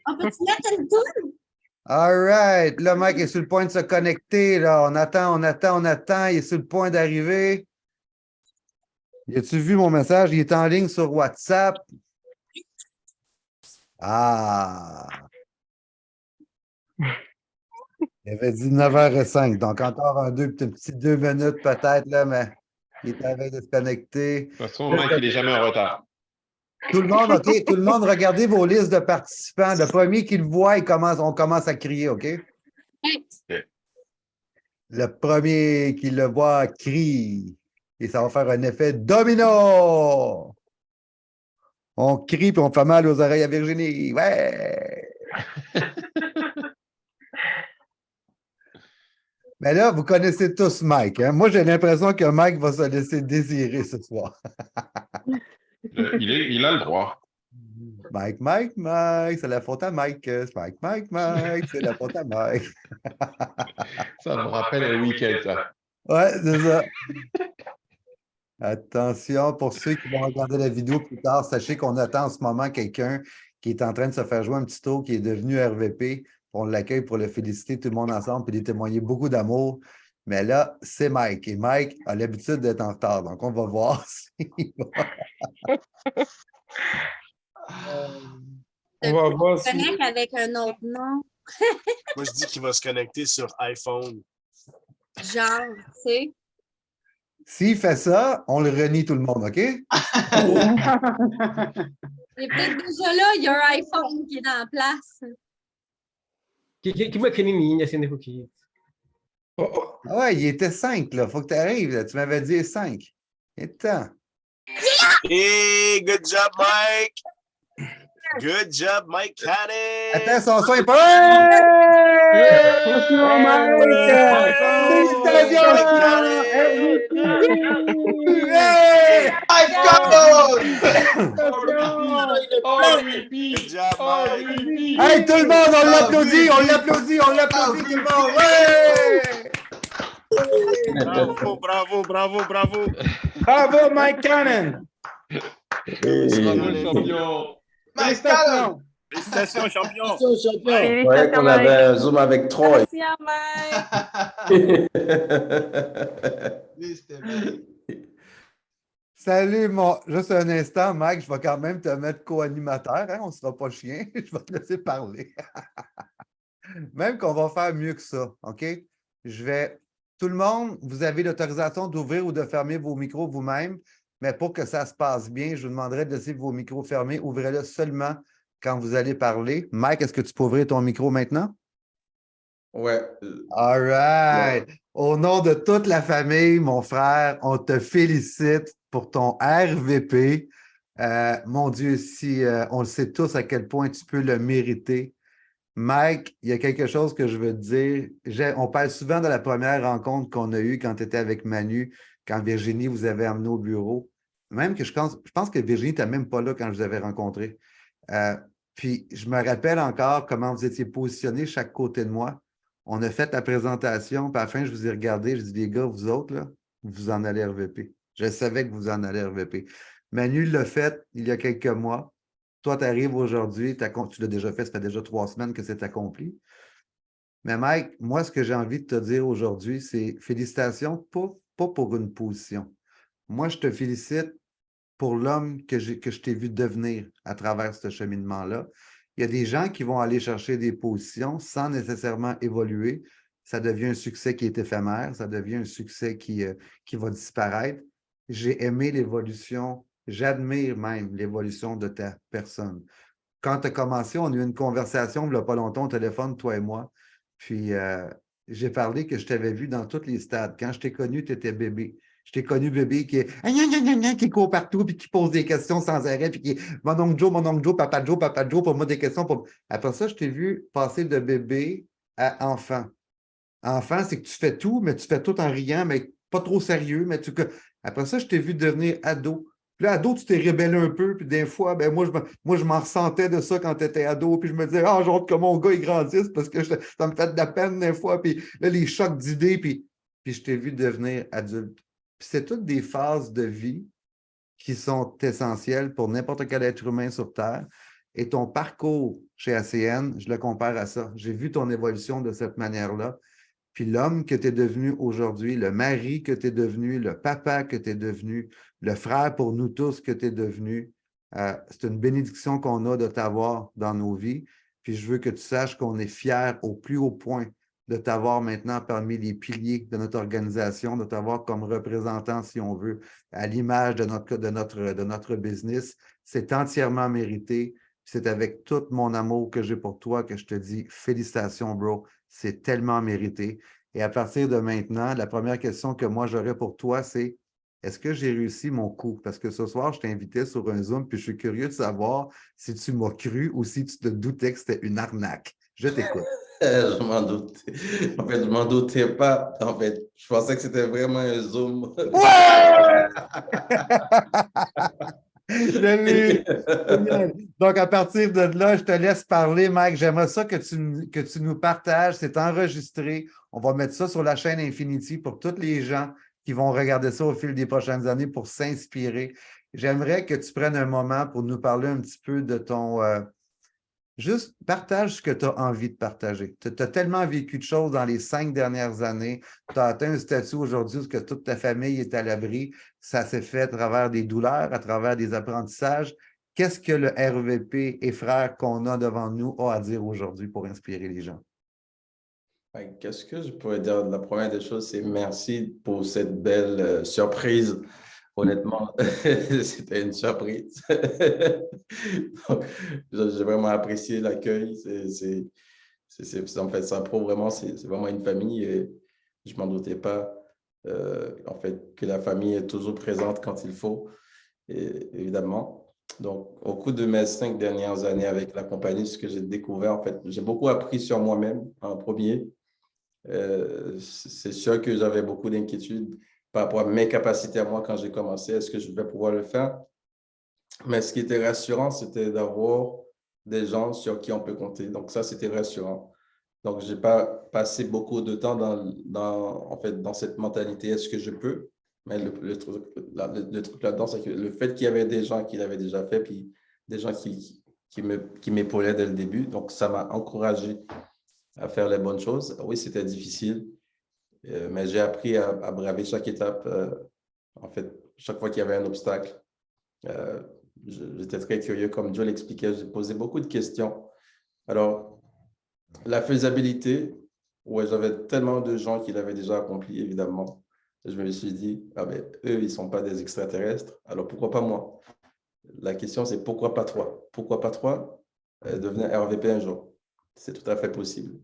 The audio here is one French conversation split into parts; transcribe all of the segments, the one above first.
On peut-tu mettre une toune? All right. Là, Mike est sur le point de se connecter. Là. On attend. Il est sur le point d'arriver. As-tu vu mon message? Il est en ligne sur WhatsApp. Ah! Il avait dit 9h05, donc encore un petit 2 minutes peut-être, là, mais il est en train de se connecter. De toute façon, Mike, il n'est jamais en retard. Tout le monde, OK? Tout le monde, regardez vos listes de participants. Le premier qui le voit, on commence à crier, OK? Le premier qui le voit crie. Et ça va faire un effet domino! On crie puis on fait mal aux oreilles à Virginie. Ouais! Mais là, vous connaissez tous Mike. Hein? Moi, j'ai l'impression que Mike va se laisser désirer ce soir. Il a le droit. Mike, c'est la faute à Mike. Mike, c'est la faute à Mike. Ça me rappelle un week-end, ça. Ouais, c'est ça. Attention, pour ceux qui vont regarder la vidéo plus tard, sachez qu'on attend en ce moment quelqu'un qui est en train de se faire jouer un petit tour, qui est devenu RVP. On l'accueille pour le féliciter tout le monde ensemble et lui témoigner beaucoup d'amour. Mais là, c'est Mike. Et Mike a l'habitude d'être en retard. Donc, on va voir s'il va. On va voir si... Connecte avec un autre nom. Moi, je dis qu'il va se connecter sur iPhone. Genre, tu sais. S'il fait ça, on le renie tout le monde, OK? Il est peut-être déjà là, il y a un iPhone qui est dans la place. Kiba kanini assim nikuki. Ah ouais, il était 5, là. Faut que tu arrives. Tu m'avais dit 5. Il est temps. Hey, good job, Mike! Good job, Mike Cannon! Attends, son son est pas. Félicitations, Mike! Hey! Mike Cannon! Good job, Mike! Hey, tout le monde, on l'applaudit, tout le monde. Ouais! Bravo! Bravo, Mike Cannon! Bravo, champion! Mike Cannon! Félicitations, champion! Je croyais qu'on avait un Zoom avec Troy. Salut, juste un instant, Mike, je vais quand même te mettre co-animateur, hein? On ne sera pas chien, je vais te laisser parler. Même qu'on va faire mieux que ça, OK? Tout le monde, vous avez l'autorisation d'ouvrir ou de fermer vos micros vous-même, mais pour que ça se passe bien, je vous demanderai de laisser vos micros fermés. Ouvrez-le seulement quand vous allez parler. Mike, est-ce que tu peux ouvrir ton micro maintenant? Ouais. All right. Au nom de toute la famille, mon frère, on te félicite pour ton RVP. Mon Dieu, on le sait tous à quel point tu peux le mériter. Mike, il y a quelque chose que je veux te dire. On parle souvent de la première rencontre qu'on a eue quand tu étais avec Manu, quand Virginie vous avait amené au bureau. Même que je pense que Virginie n'était même pas là quand je vous avais rencontré. Puis je me rappelle encore comment vous étiez positionnés chaque côté de moi. On a fait la présentation, puis à la fin, je vous ai regardé, je dis, les gars, vous autres, là, vous en allez RVP. Je savais que vous en allez RVP. Manu l'a fait il y a quelques mois. Toi, tu arrives aujourd'hui, tu l'as déjà fait, ça fait déjà 3 semaines que c'est accompli. Mais Mike, moi, ce que j'ai envie de te dire aujourd'hui, c'est félicitations, pas pour une position. Moi, je te félicite pour l'homme que je t'ai vu devenir à travers ce cheminement-là. Il y a des gens qui vont aller chercher des positions sans nécessairement évoluer. Ça devient un succès qui est éphémère, ça devient un succès qui va disparaître. J'ai aimé l'évolution, j'admire même l'évolution de ta personne. Quand tu as commencé, on a eu une conversation il n'y a pas longtemps au téléphone, toi et moi. Puis j'ai parlé que je t'avais vu dans tous les stades. Quand je t'ai connu, tu étais bébé. Je t'ai connu bébé qui court partout puis qui pose des questions sans arrêt puis qui est mon oncle Joe, papa Joe, pour moi des questions. Après ça, je t'ai vu passer de bébé à enfant. Enfant, c'est que tu fais tout, mais tu fais tout en riant, mais pas trop sérieux. Après ça, je t'ai vu devenir ado. Puis là, ado, tu t'es rébellé un peu, puis des fois, ben moi, je m'en ressentais de ça quand tu étais ado, puis je me disais, ah, j'ai hâte que mon gars, il grandisse, parce que ça me fait de la peine des fois, puis là, les chocs d'idées, puis je t'ai vu devenir adulte. Puis c'est toutes des phases de vie qui sont essentielles pour n'importe quel être humain sur Terre. Et ton parcours chez ACN, je le compare à ça. J'ai vu ton évolution de cette manière-là. Puis l'homme que tu es devenu aujourd'hui, le mari que tu es devenu, le papa que tu es devenu, le frère pour nous tous que tu es devenu, c'est une bénédiction qu'on a de t'avoir dans nos vies. Puis je veux que tu saches qu'on est fiers au plus haut point de t'avoir maintenant parmi les piliers de notre organisation, de t'avoir comme représentant, si on veut, à l'image de notre business. C'est entièrement mérité. C'est avec tout mon amour que j'ai pour toi que je te dis félicitations, bro. C'est tellement mérité. Et à partir de maintenant, la première question que moi j'aurais pour toi, c'est est-ce que j'ai réussi mon coup? Parce que ce soir, je t'ai invité sur un Zoom, puis je suis curieux de savoir si tu m'as cru ou si tu te doutais que c'était une arnaque. Je t'écoute. Je m'en doutais. En fait, je m'en doutais pas. En fait, je pensais que c'était vraiment un Zoom. Ouais! Je l'ai eu. Génial. Donc, à partir de là, je te laisse parler, Mike. J'aimerais ça que tu nous partages. C'est enregistré. On va mettre ça sur la chaîne Infinity pour tous les gens qui vont regarder ça au fil des prochaines années pour s'inspirer. J'aimerais que tu prennes un moment pour nous parler un petit peu de ton... juste partage ce que tu as envie de partager. Tu as tellement vécu de choses dans les 5 dernières années. Tu as atteint un statut aujourd'hui où que toute ta famille est à l'abri. Ça s'est fait à travers des douleurs, à travers des apprentissages. Qu'est-ce que le RVP et frères qu'on a devant nous a à dire aujourd'hui pour inspirer les gens? Qu'est-ce que je pourrais dire? La première des choses, c'est merci pour cette belle surprise. Honnêtement, c'était une surprise. Donc, j'ai vraiment apprécié l'accueil. En fait, ça prouve vraiment, c'est vraiment une famille et je ne m'en doutais pas, en fait, que la famille est toujours présente quand il faut, et, évidemment. Donc, au cours de mes 5 dernières années avec la compagnie, ce que j'ai découvert, en fait, j'ai beaucoup appris sur moi-même en premier. C'est sûr que j'avais beaucoup d'inquiétudes par rapport à mes capacités à moi quand j'ai commencé. Est-ce que je vais pouvoir le faire? Mais ce qui était rassurant, c'était d'avoir des gens sur qui on peut compter. Donc ça, c'était rassurant. Donc, je n'ai pas passé beaucoup de temps en fait, dans cette mentalité, est-ce que je peux? Mais le truc là-dedans, c'est que le fait qu'il y avait des gens qui l'avaient déjà fait, puis des gens qui m'épaulaient dès le début, donc ça m'a encouragé à faire les bonnes choses. Oui, c'était difficile, mais j'ai appris à braver chaque étape. En fait, chaque fois qu'il y avait un obstacle, j'étais très curieux. Comme Joe l'expliquait, j'ai posé beaucoup de questions. Alors, la faisabilité, ouais, j'avais tellement de gens qui l'avaient déjà accompli, évidemment. Je me suis dit, ah ben, eux, ils ne sont pas des extraterrestres, alors pourquoi pas moi? La question, c'est pourquoi pas toi? Pourquoi pas toi devenir RVP un jour? C'est tout à fait possible.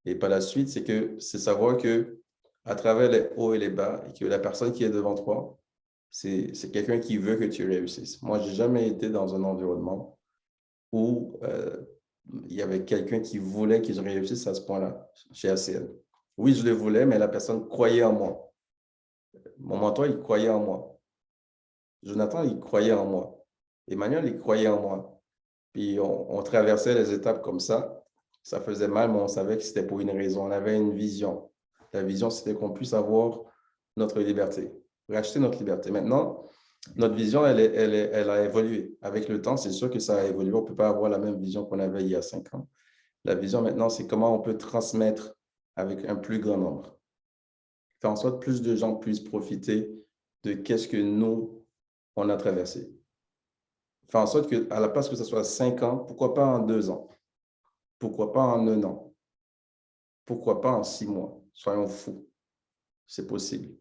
Et par la suite, c'est savoir que à travers les hauts et les bas, et que la personne qui est devant toi, c'est quelqu'un qui veut que tu réussisses. Moi, je n'ai jamais été dans un environnement où il y avait quelqu'un qui voulait que je réussisse à ce point-là, chez ACN. Oui, je le voulais, mais la personne croyait en moi. Mon mentor, il croyait en moi. Jonathan, il croyait en moi. Emmanuel, il croyait en moi. Puis on traversait les étapes comme ça. Ça faisait mal, mais on savait que c'était pour une raison. On avait une vision. La vision, c'était qu'on puisse avoir notre liberté, racheter notre liberté. Maintenant, notre vision, elle a évolué. Avec le temps, c'est sûr que ça a évolué. On ne peut pas avoir la même vision qu'on avait il y a 5 ans. La vision maintenant, c'est comment on peut transmettre avec un plus grand nombre. Faire en sorte que plus de gens puissent profiter de qu'est-ce que nous, on a traversé. Faire en sorte qu'à la place que ce soit 5 ans, pourquoi pas en 2 ans? Pourquoi pas en 1 an? Pourquoi pas en 6 mois? Soyons fous. C'est possible.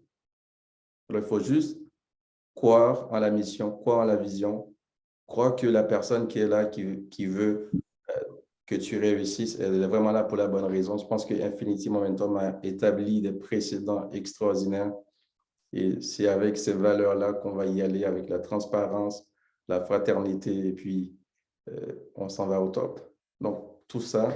Alors, il faut juste croire en la mission, croire en la vision, croire que la personne qui est là, qui veut que tu réussisses, elle est vraiment là pour la bonne raison. Je pense que Infinity Momentum a établi des précédents extraordinaires et c'est avec ces valeurs-là qu'on va y aller, avec la transparence, la fraternité et puis on s'en va au top. Donc, tout ça,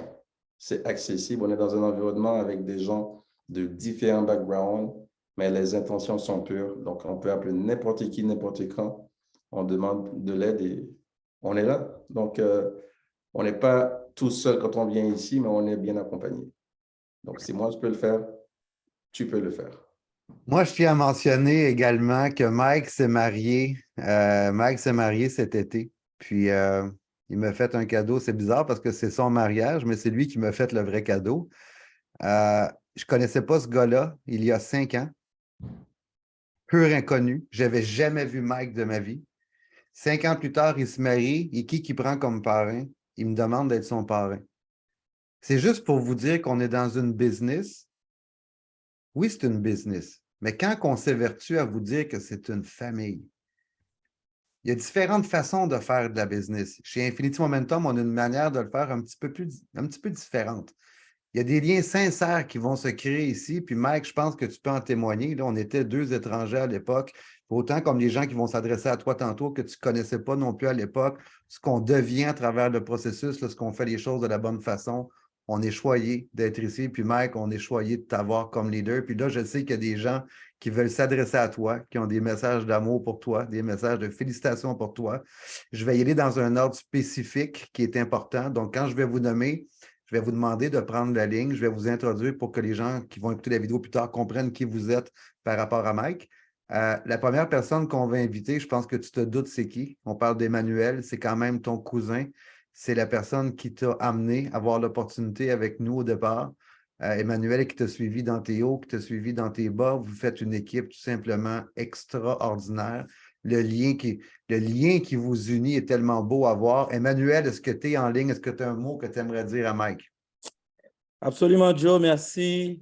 c'est accessible. On est dans un environnement avec des gens de différents backgrounds, mais les intentions sont pures. Donc, on peut appeler n'importe qui, n'importe quand. On demande de l'aide et on est là. Donc, on n'est pas tout seul quand on vient ici, mais on est bien accompagné. Donc, si moi, je peux le faire, tu peux le faire. Moi, je tiens à mentionner également que Mike s'est marié. Mike s'est marié cet été. Puis, Il m'a fait un cadeau. C'est bizarre parce que c'est son mariage, mais c'est lui qui m'a fait le vrai cadeau. Je ne connaissais pas ce gars-là il y a 5 ans. Pur inconnu. Je n'avais jamais vu Mike de ma vie. 5 ans plus tard, il se marie. Et qui prend comme parrain? Il me demande d'être son parrain. C'est juste pour vous dire qu'on est dans une business. Oui, c'est une business. Mais quand on s'évertue à vous dire que c'est une famille, il y a différentes façons de faire de la business. Chez Infinity Momentum, on a une manière de le faire un petit peu différente. Il y a des liens sincères qui vont se créer ici. Puis Mike, je pense que tu peux en témoigner. Là, on était 2 étrangers à l'époque. Autant comme les gens qui vont s'adresser à toi tantôt que tu ne connaissais pas non plus à l'époque, ce qu'on devient à travers le processus, lorsqu'on fait les choses de la bonne façon. On est choyé d'être ici. Puis Mike, on est choyé de t'avoir comme leader. Puis là, je sais qu'il y a des gens qui veulent s'adresser à toi, qui ont des messages d'amour pour toi, des messages de félicitations pour toi. Je vais y aller dans un ordre spécifique qui est important. Donc, quand je vais vous nommer, je vais vous demander de prendre la ligne. Je vais vous introduire pour que les gens qui vont écouter la vidéo plus tard comprennent qui vous êtes par rapport à Mike. La première personne qu'on va inviter, je pense que tu te doutes c'est qui. On parle d'Emmanuel, c'est quand même ton cousin. C'est la personne qui t'a amené à avoir l'opportunité avec nous au départ. Emmanuel qui t'a suivi dans tes hauts, qui t'a suivi dans tes bas. Vous faites une équipe tout simplement extraordinaire. Le lien qui vous unit est tellement beau à voir. Emmanuel, est-ce que tu es en ligne? Est-ce que tu as un mot que tu aimerais dire à Mike? Absolument, Joe. Merci.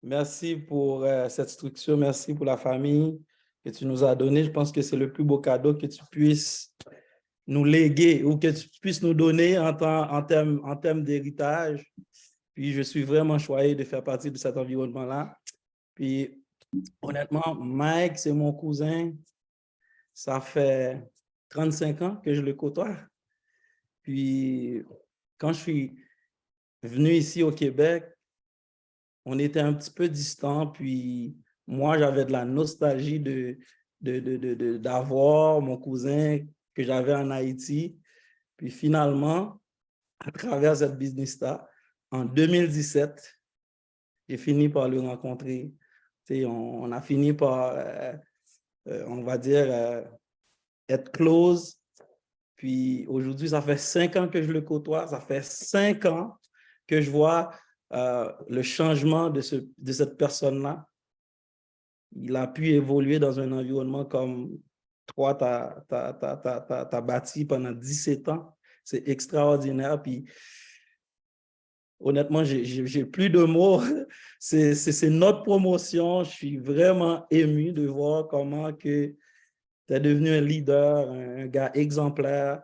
Merci pour cette structure. Merci pour la famille que tu nous as donnée. Je pense que c'est le plus beau cadeau que tu puisses nous léguer ou que tu puisses nous donner en termes d'héritage. Puis, je suis vraiment choyé de faire partie de cet environnement-là. Puis, honnêtement, Mike, c'est mon cousin. Ça fait 35 ans que je le côtoie. Puis, quand je suis venu ici au Québec, on était un petit peu distants. Puis, moi, j'avais de la nostalgie d'avoir mon cousin que j'avais en Haïti. Puis, finalement, à travers cette business-là, en 2017, j'ai fini par le rencontrer. On a fini par, on va dire, être close. Puis aujourd'hui, ça fait 5 ans que je le côtoie. Ça fait 5 ans que je vois le changement de cette personne-là. Il a pu évoluer dans un environnement comme toi, tu as bâti pendant 17 ans. C'est extraordinaire. Puis honnêtement, j'ai plus de mots. C'est notre promotion. Je suis vraiment ému de voir comment que tu es devenu un leader, un gars exemplaire.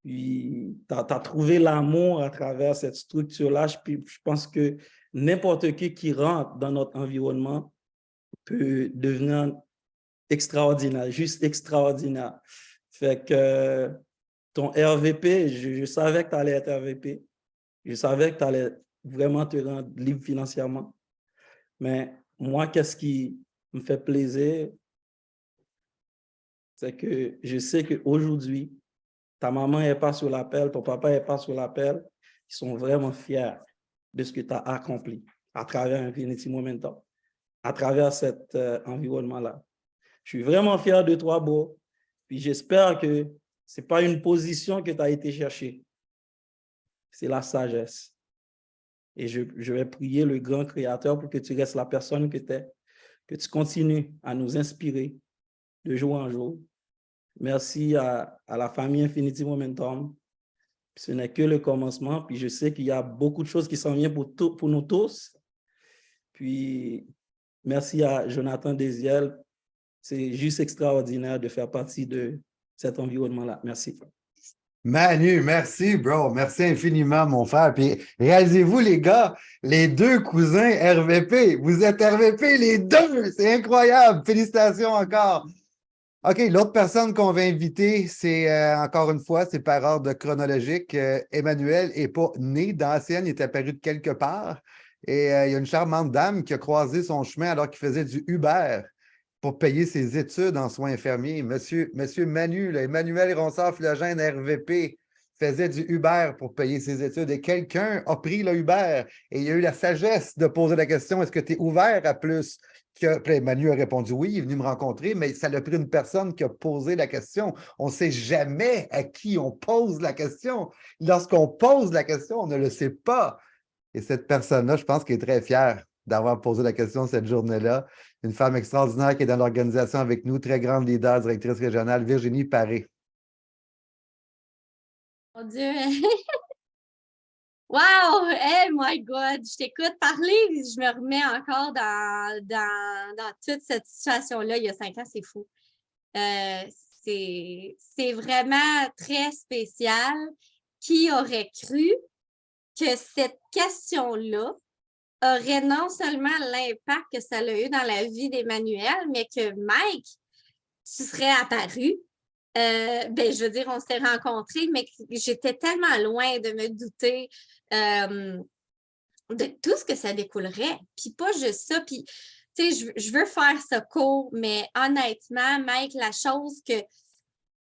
Puis tu as trouvé l'amour à travers cette structure-là. Je pense que n'importe qui rentre dans notre environnement peut devenir extraordinaire, juste extraordinaire. Fait que ton RVP, je savais que tu allais être RVP. Je savais que tu allais vraiment te rendre libre financièrement. Mais moi, qu'est-ce qui me fait plaisir, c'est que je sais qu'aujourd'hui, ta maman n'est pas sur l'appel, ton papa n'est pas sur l'appel. Ils sont vraiment fiers de ce que tu as accompli à travers Infinity Momentum, à travers cet environnement-là. Je suis vraiment fier de toi, Beau. Puis j'espère que ce n'est pas une position que tu as été chercher. C'est la sagesse. Et je vais prier le grand Créateur pour que tu restes la personne que tu es, que tu continues à nous inspirer de jour en jour. Merci à la famille Infinity Momentum. Ce n'est que le commencement. Puis je sais qu'il y a beaucoup de choses qui s'en viennent pour nous tous. Puis merci à Jonathan Desiel. C'est juste extraordinaire de faire partie de cet environnement-là. Merci. Manu, merci, bro. Merci infiniment, mon frère. Puis réalisez-vous, les gars, les 2 cousins RVP. Vous êtes RVP, les 2. C'est incroyable. Félicitations encore. OK, l'autre personne qu'on va inviter, c'est encore une fois, c'est par ordre chronologique. Emmanuel n'est pas né dans la sienne, il est apparu de quelque part. Et il y a une charmante dame qui a croisé son chemin alors qu'il faisait du Uber pour payer ses études en soins infirmiers. Monsieur Manu, là, Emmanuel Ronsard-Flogène, RVP, faisait du Uber pour payer ses études et quelqu'un a pris le Uber et il a eu la sagesse de poser la question, est-ce que tu es ouvert à plus? Puis Manu a répondu oui, il est venu me rencontrer, mais ça l'a pris une personne qui a posé la question. On ne sait jamais à qui on pose la question. Lorsqu'on pose la question, on ne le sait pas. Et cette personne-là, je pense qu'elle est très fière d'avoir posé la question cette journée-là. Une femme extraordinaire qui est dans l'organisation avec nous, très grande leader, directrice régionale, Virginie Paré. Mon Dieu! Wow! Hey my God! Je t'écoute parler, je me remets encore dans toute cette situation-là il y a 5 ans, c'est fou. C'est vraiment très spécial. Qui aurait cru que cette question-là aurait non seulement l'impact que ça a eu dans la vie d'Emmanuel, mais que Mike, tu serais apparu. Je veux dire, on s'est rencontrés, mais j'étais tellement loin de me douter de tout ce que ça découlerait. Puis pas juste ça. Puis, tu sais, je veux faire ça court, mais honnêtement, Mike, la chose que,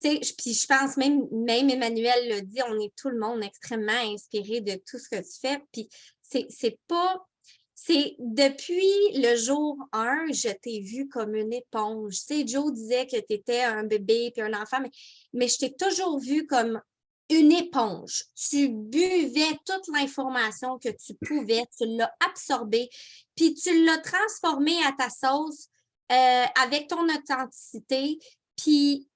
tu sais, puis je pense même Emmanuel l'a dit, on est tout le monde extrêmement inspiré de tout ce que tu fais. Puis c'est depuis le jour 1, je t'ai vu comme une éponge. Tu sais, Joe disait que tu étais un bébé puis un enfant, mais je t'ai toujours vu comme une éponge. Tu buvais toute l'information que tu pouvais, tu l'as absorbée, puis tu l'as transformée à ta sauce avec ton authenticité. Puis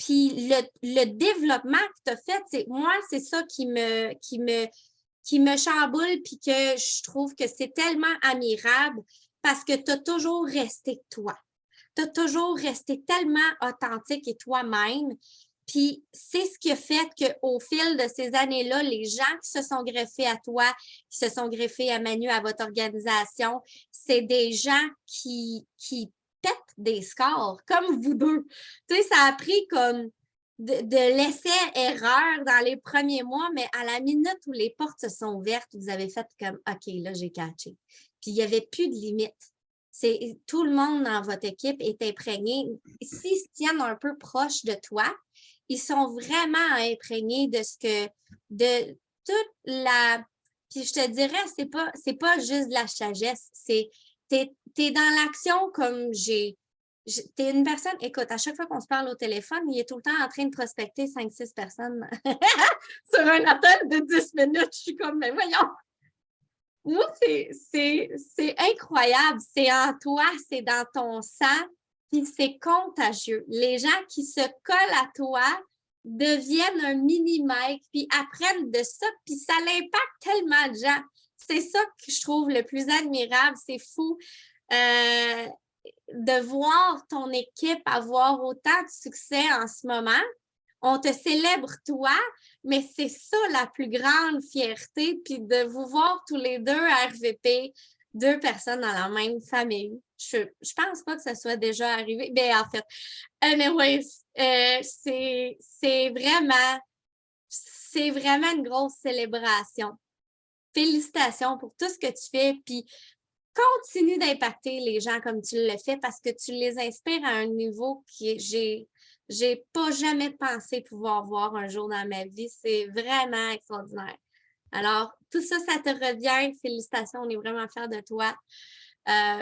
le développement que tu as fait, moi, c'est ça qui me chamboule, puis que je trouve que c'est tellement admirable parce que tu as toujours resté toi. Tu as toujours resté tellement authentique et toi-même. Puis c'est ce qui a fait qu'au fil de ces années-là, les gens qui se sont greffés à toi, qui se sont greffés à Manu, à votre organisation, c'est des gens qui pètent des scores, comme vous deux. Tu sais, ça a pris comme de l'essai-erreur dans les premiers mois, mais à la minute où les portes se sont ouvertes, vous avez fait comme « OK, là, j'ai catché ». Puis il n'y avait plus de limite. Tout le monde dans votre équipe est imprégné. S'ils se tiennent un peu proches de toi, ils sont vraiment imprégnés de toute la... Puis je te dirais, c'est pas juste de la sagesse, t'es dans l'action comme t'es une personne, écoute, à chaque fois qu'on se parle au téléphone, il est tout le temps en train de prospecter 5-6 personnes sur un appel de 10 minutes. Je suis comme, mais voyons! Moi, c'est incroyable. C'est en toi, c'est dans ton sang, puis c'est contagieux. Les gens qui se collent à toi deviennent un mini-Mike, puis apprennent de ça, puis ça l'impacte tellement de gens. C'est ça que je trouve le plus admirable. C'est fou de voir ton équipe avoir autant de succès en ce moment. On te célèbre toi, mais c'est ça la plus grande fierté, puis de vous voir tous les deux à RVP, 2 personnes dans la même famille. Je pense pas que ça soit déjà arrivé. Mais en fait, anyways, c'est vraiment une grosse célébration. Félicitations pour tout ce que tu fais, puis continue d'impacter les gens comme tu le fais parce que tu les inspires à un niveau que j'ai pas jamais pensé pouvoir voir un jour dans ma vie. C'est vraiment extraordinaire. Alors, tout ça, ça te revient. Félicitations, on est vraiment fiers de toi.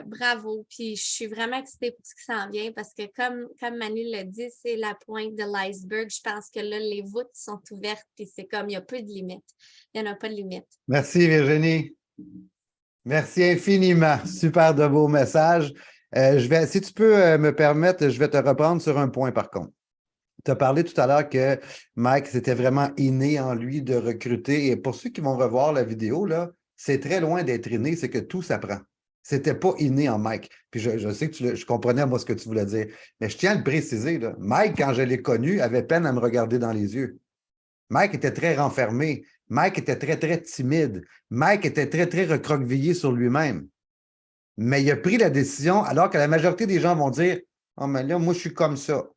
Bravo. Puis, je suis vraiment excitée pour ce qui s'en vient parce que comme Manu l'a dit, c'est la pointe de l'iceberg. Je pense que là, les voûtes sont ouvertes puis c'est comme, il n'y a plus de limite. Il n'y en a pas de limite. Merci, Virginie. Merci infiniment. Super de beaux messages. Si tu peux me permettre, je vais te reprendre sur un point par contre. Tu as parlé tout à l'heure que Mike, c'était vraiment inné en lui de recruter. Et pour ceux qui vont revoir la vidéo, là, c'est très loin d'être inné, c'est que tout s'apprend. C'était pas inné en Mike. Puis je sais que je comprenais moi ce que tu voulais dire. Mais je tiens à le préciser. Là. Mike, quand je l'ai connu, avait peine à me regarder dans les yeux. Mike était très renfermé. Mike était très, très timide. Mike était très, très recroquevillé sur lui-même. Mais il a pris la décision, alors que la majorité des gens vont dire « Oh, mais là, moi, je suis comme ça. »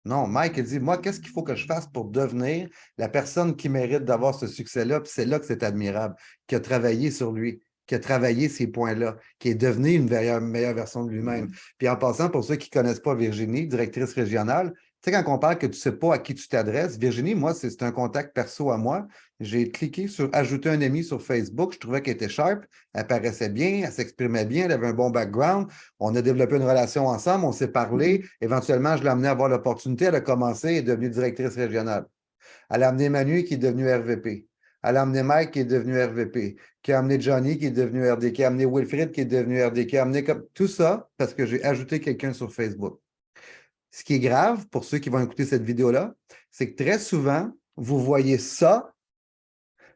Non, Mike a dit « Moi, qu'est-ce qu'il faut que je fasse pour devenir la personne qui mérite d'avoir ce succès-là? » Puis c'est là que c'est admirable, qui a travaillé sur lui, qui a travaillé ces points-là, qui est devenu une meilleure version de lui-même. Puis en passant, pour ceux qui ne connaissent pas Virginie, directrice régionale, Tu sais, quand on parle que tu ne sais pas à qui tu t'adresses, Virginie, moi, c'est un contact perso à moi. J'ai cliqué sur ajouter un ami sur Facebook. Je trouvais qu'elle était sharp. Elle paraissait bien, elle s'exprimait bien, elle avait un bon background. On a développé une relation ensemble, on s'est parlé. Éventuellement, je l'ai amenée à avoir l'opportunité. Elle a commencé et est devenue directrice régionale. Elle a amené Manu qui est devenu RVP. Elle a amené Mike qui est devenu RVP, qui a amené Johnny qui est devenu RD, qui a amené Wilfrid qui est devenu RD, qui a amené comme tout ça parce que j'ai ajouté quelqu'un sur Facebook. Ce qui est grave pour ceux qui vont écouter cette vidéo-là, c'est que très souvent, vous voyez ça,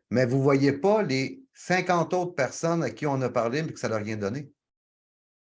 mais vous ne voyez pas les 50 autres personnes à qui on a parlé, mais que ça ne leur a rien donné.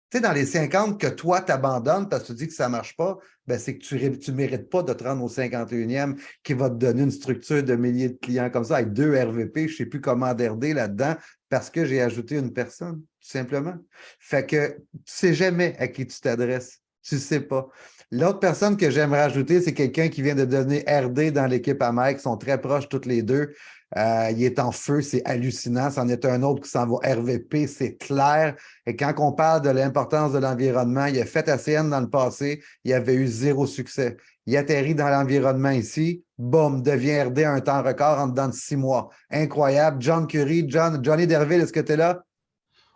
Tu sais, dans les 50 que toi, t'abandonnes parce que tu dis que ça ne marche pas, ben c'est que tu ne mérites pas de te rendre au 51e qui va te donner une structure de milliers de clients comme ça avec 2 RVP, je ne sais plus comment RD là-dedans, parce que j'ai ajouté une personne, tout simplement. Fait que tu ne sais jamais à qui tu t'adresses. Tu ne sais pas. L'autre personne que j'aimerais ajouter, c'est quelqu'un qui vient de devenir RD dans l'équipe à Mike. Ils sont très proches toutes les deux. Il est en feu, c'est hallucinant. C'en est un autre qui s'en va RVP, c'est clair. Et quand on parle de l'importance de l'environnement, il a fait ACN dans le passé, il avait eu 0 succès. Il atterrit dans l'environnement ici, boum, devient RD un temps record en dedans de 6 mois. Incroyable. John Curry, Johnny Derville, est-ce que tu es là?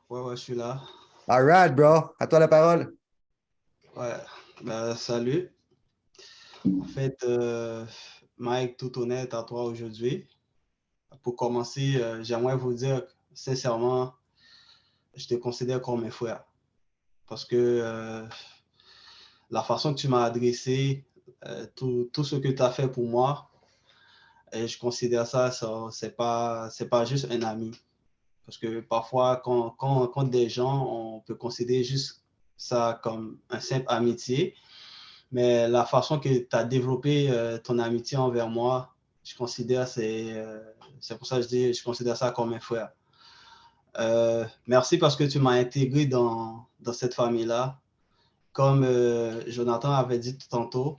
Ouais, je suis là. All right, bro. À toi la parole. Ouais, salut. En fait, Mike, tout honnête à toi aujourd'hui. Pour commencer, j'aimerais vous dire sincèrement, je te considère comme un frère. Parce que la façon que tu m'as adressé, tout ce que tu as fait pour moi, et je considère ça c'est pas juste un ami. Parce que parfois, quand on rencontre des gens, on peut considérer juste ça comme un simple amitié. Mais la façon que tu as développé ton amitié envers moi, je considère, c'est pour ça que je dis, je considère ça comme un frère. Merci parce que tu m'as intégré dans cette famille-là. Comme Jonathan avait dit tout tantôt,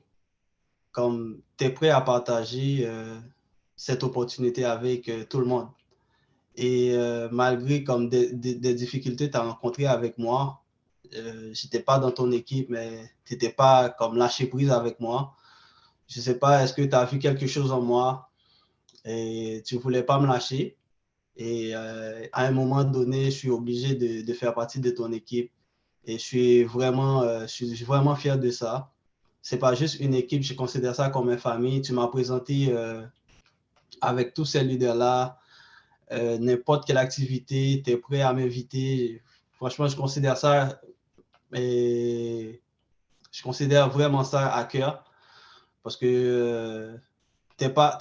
comme tu es prêt à partager cette opportunité avec tout le monde. Et malgré comme des difficultés que tu as rencontrées avec moi, je n'étais pas dans ton équipe, mais tu n'étais pas comme lâché prise avec moi. Je ne sais pas, est-ce que tu as vu quelque chose en moi et tu ne voulais pas me lâcher. Et à un moment donné, je suis obligé de faire partie de ton équipe. Et je suis vraiment fier de ça. Ce n'est pas juste une équipe, je considère ça comme une famille. Tu m'as présenté avec tous ces leaders-là, n'importe quelle activité, tu es prêt à m'inviter. Franchement, je considère ça, et je considère vraiment ça à cœur parce que t'es pas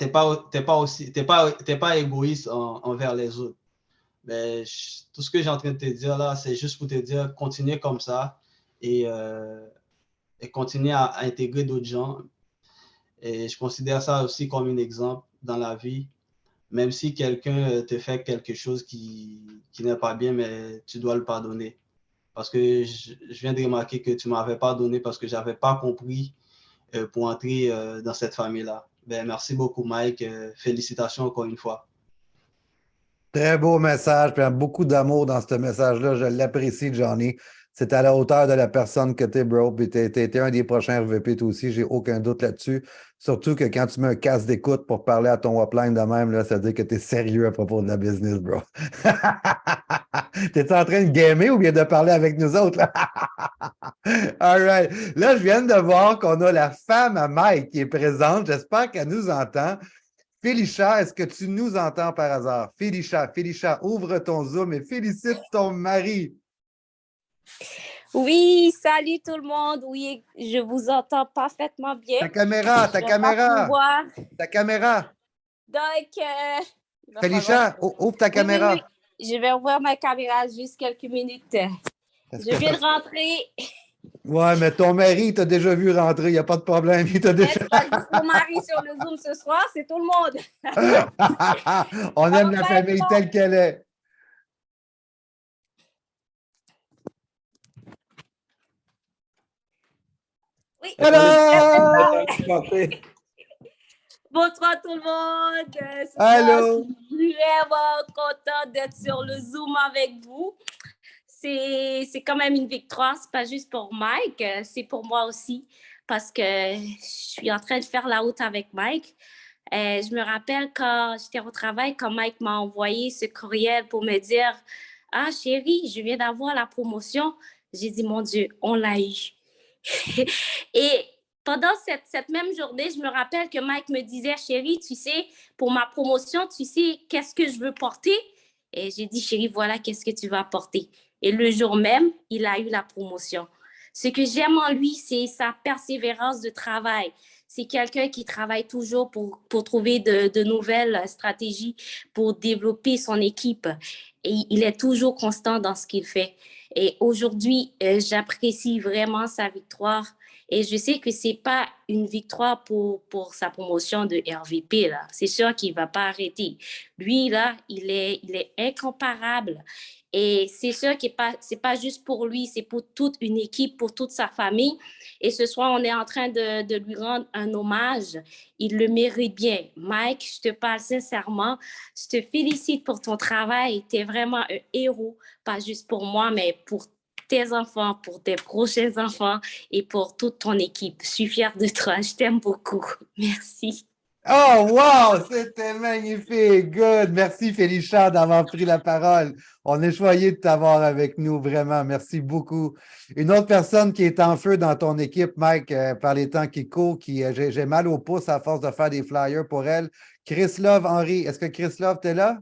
égoïste envers les autres. Mais tout ce que j'ai en train de te dire là, c'est juste pour te dire, continuez comme ça et continuez à intégrer d'autres gens. Et je considère ça aussi comme un exemple dans la vie. Même si quelqu'un te fait quelque chose qui n'est pas bien, mais tu dois le pardonner. Parce que je viens de remarquer que tu ne m'avais pas donné parce que je n'avais pas compris pour entrer dans cette famille-là. Merci beaucoup, Mike. Félicitations encore une fois. Très beau message, puis beaucoup d'amour dans ce message-là. Je l'apprécie, Johnny. C'est à la hauteur de la personne que tu es, bro. Puis tu été un des prochains RVP, toi aussi, j'ai aucun doute là-dessus. Surtout que quand tu mets un casque d'écoute pour parler à ton upline de même, là, ça veut dire que tu es sérieux à propos de la business, bro. T'es-tu en train de gamer ou bien de parler avec nous autres? Là? All right. Là, je viens de voir qu'on a la femme à Mike qui est présente. J'espère qu'elle nous entend. Félicia, est-ce que tu nous entends par hasard? Félicia, ouvre ton Zoom et félicite ton mari. Oui, salut tout le monde. Oui, je vous entends parfaitement bien. Ta caméra. Ta caméra. Donc, Félicia, ouvre ta caméra. Oui. Je vais ouvrir ma caméra juste quelques minutes. Je viens de rentrer. Ouais, mais ton mari t'a déjà vu rentrer, il n'y a pas de problème. Il t'a déjà... C'est pas juste mon mari sur le Zoom ce soir, c'est tout le monde. On aime la famille telle qu'elle est. Oui. Hello! Bonsoir tout le monde. Allô? Je suis vraiment contente d'être sur le Zoom avec vous. C'est quand même une victoire, c'est pas juste pour Mike, c'est pour moi aussi. parce que je suis en train de faire la route avec Mike. Je me rappelle quand j'étais au travail, quand Mike m'a envoyé ce courriel pour me dire « Ah, chérie, je viens d'avoir la promotion. » J'ai dit « Mon Dieu, on l'a eu. » Et pendant cette même journée, je me rappelle que Mike me disait « Chérie, tu sais, pour ma promotion, tu sais qu'est-ce que je veux porter? » Et j'ai dit « Chérie, voilà qu'est-ce que tu vas porter. » Et le jour même, il a eu la promotion. Ce que j'aime en lui, c'est sa persévérance de travail. C'est quelqu'un qui travaille toujours pour trouver de nouvelles stratégies pour développer son équipe. Et il est toujours constant dans ce qu'il fait. Et aujourd'hui, j'apprécie vraiment sa victoire. Et je sais que ce n'est pas une victoire pour sa promotion de RVP, là. C'est sûr qu'il ne va pas arrêter. Lui, là, il est incomparable. Et c'est sûr que ce n'est pas juste pour lui, c'est pour toute une équipe, pour toute sa famille. Et ce soir, on est en train de lui rendre un hommage. Il le mérite bien. Mike, je te parle sincèrement. Je te félicite pour ton travail. Tu es vraiment un héros, pas juste pour moi, mais pour tes enfants, pour tes prochains enfants et pour toute ton équipe. Je suis fière de toi. Je t'aime beaucoup. Merci. Oh, wow! C'était magnifique! Good! Merci, Félicia, d'avoir pris la parole. On est choyé de t'avoir avec nous, vraiment. Merci beaucoup. Une autre personne qui est en feu dans ton équipe, Mike, par les temps qui courent, j'ai mal au pouce à force de faire des flyers pour elle. Chris Love, Henri. Est-ce que Chris Love, t'es là?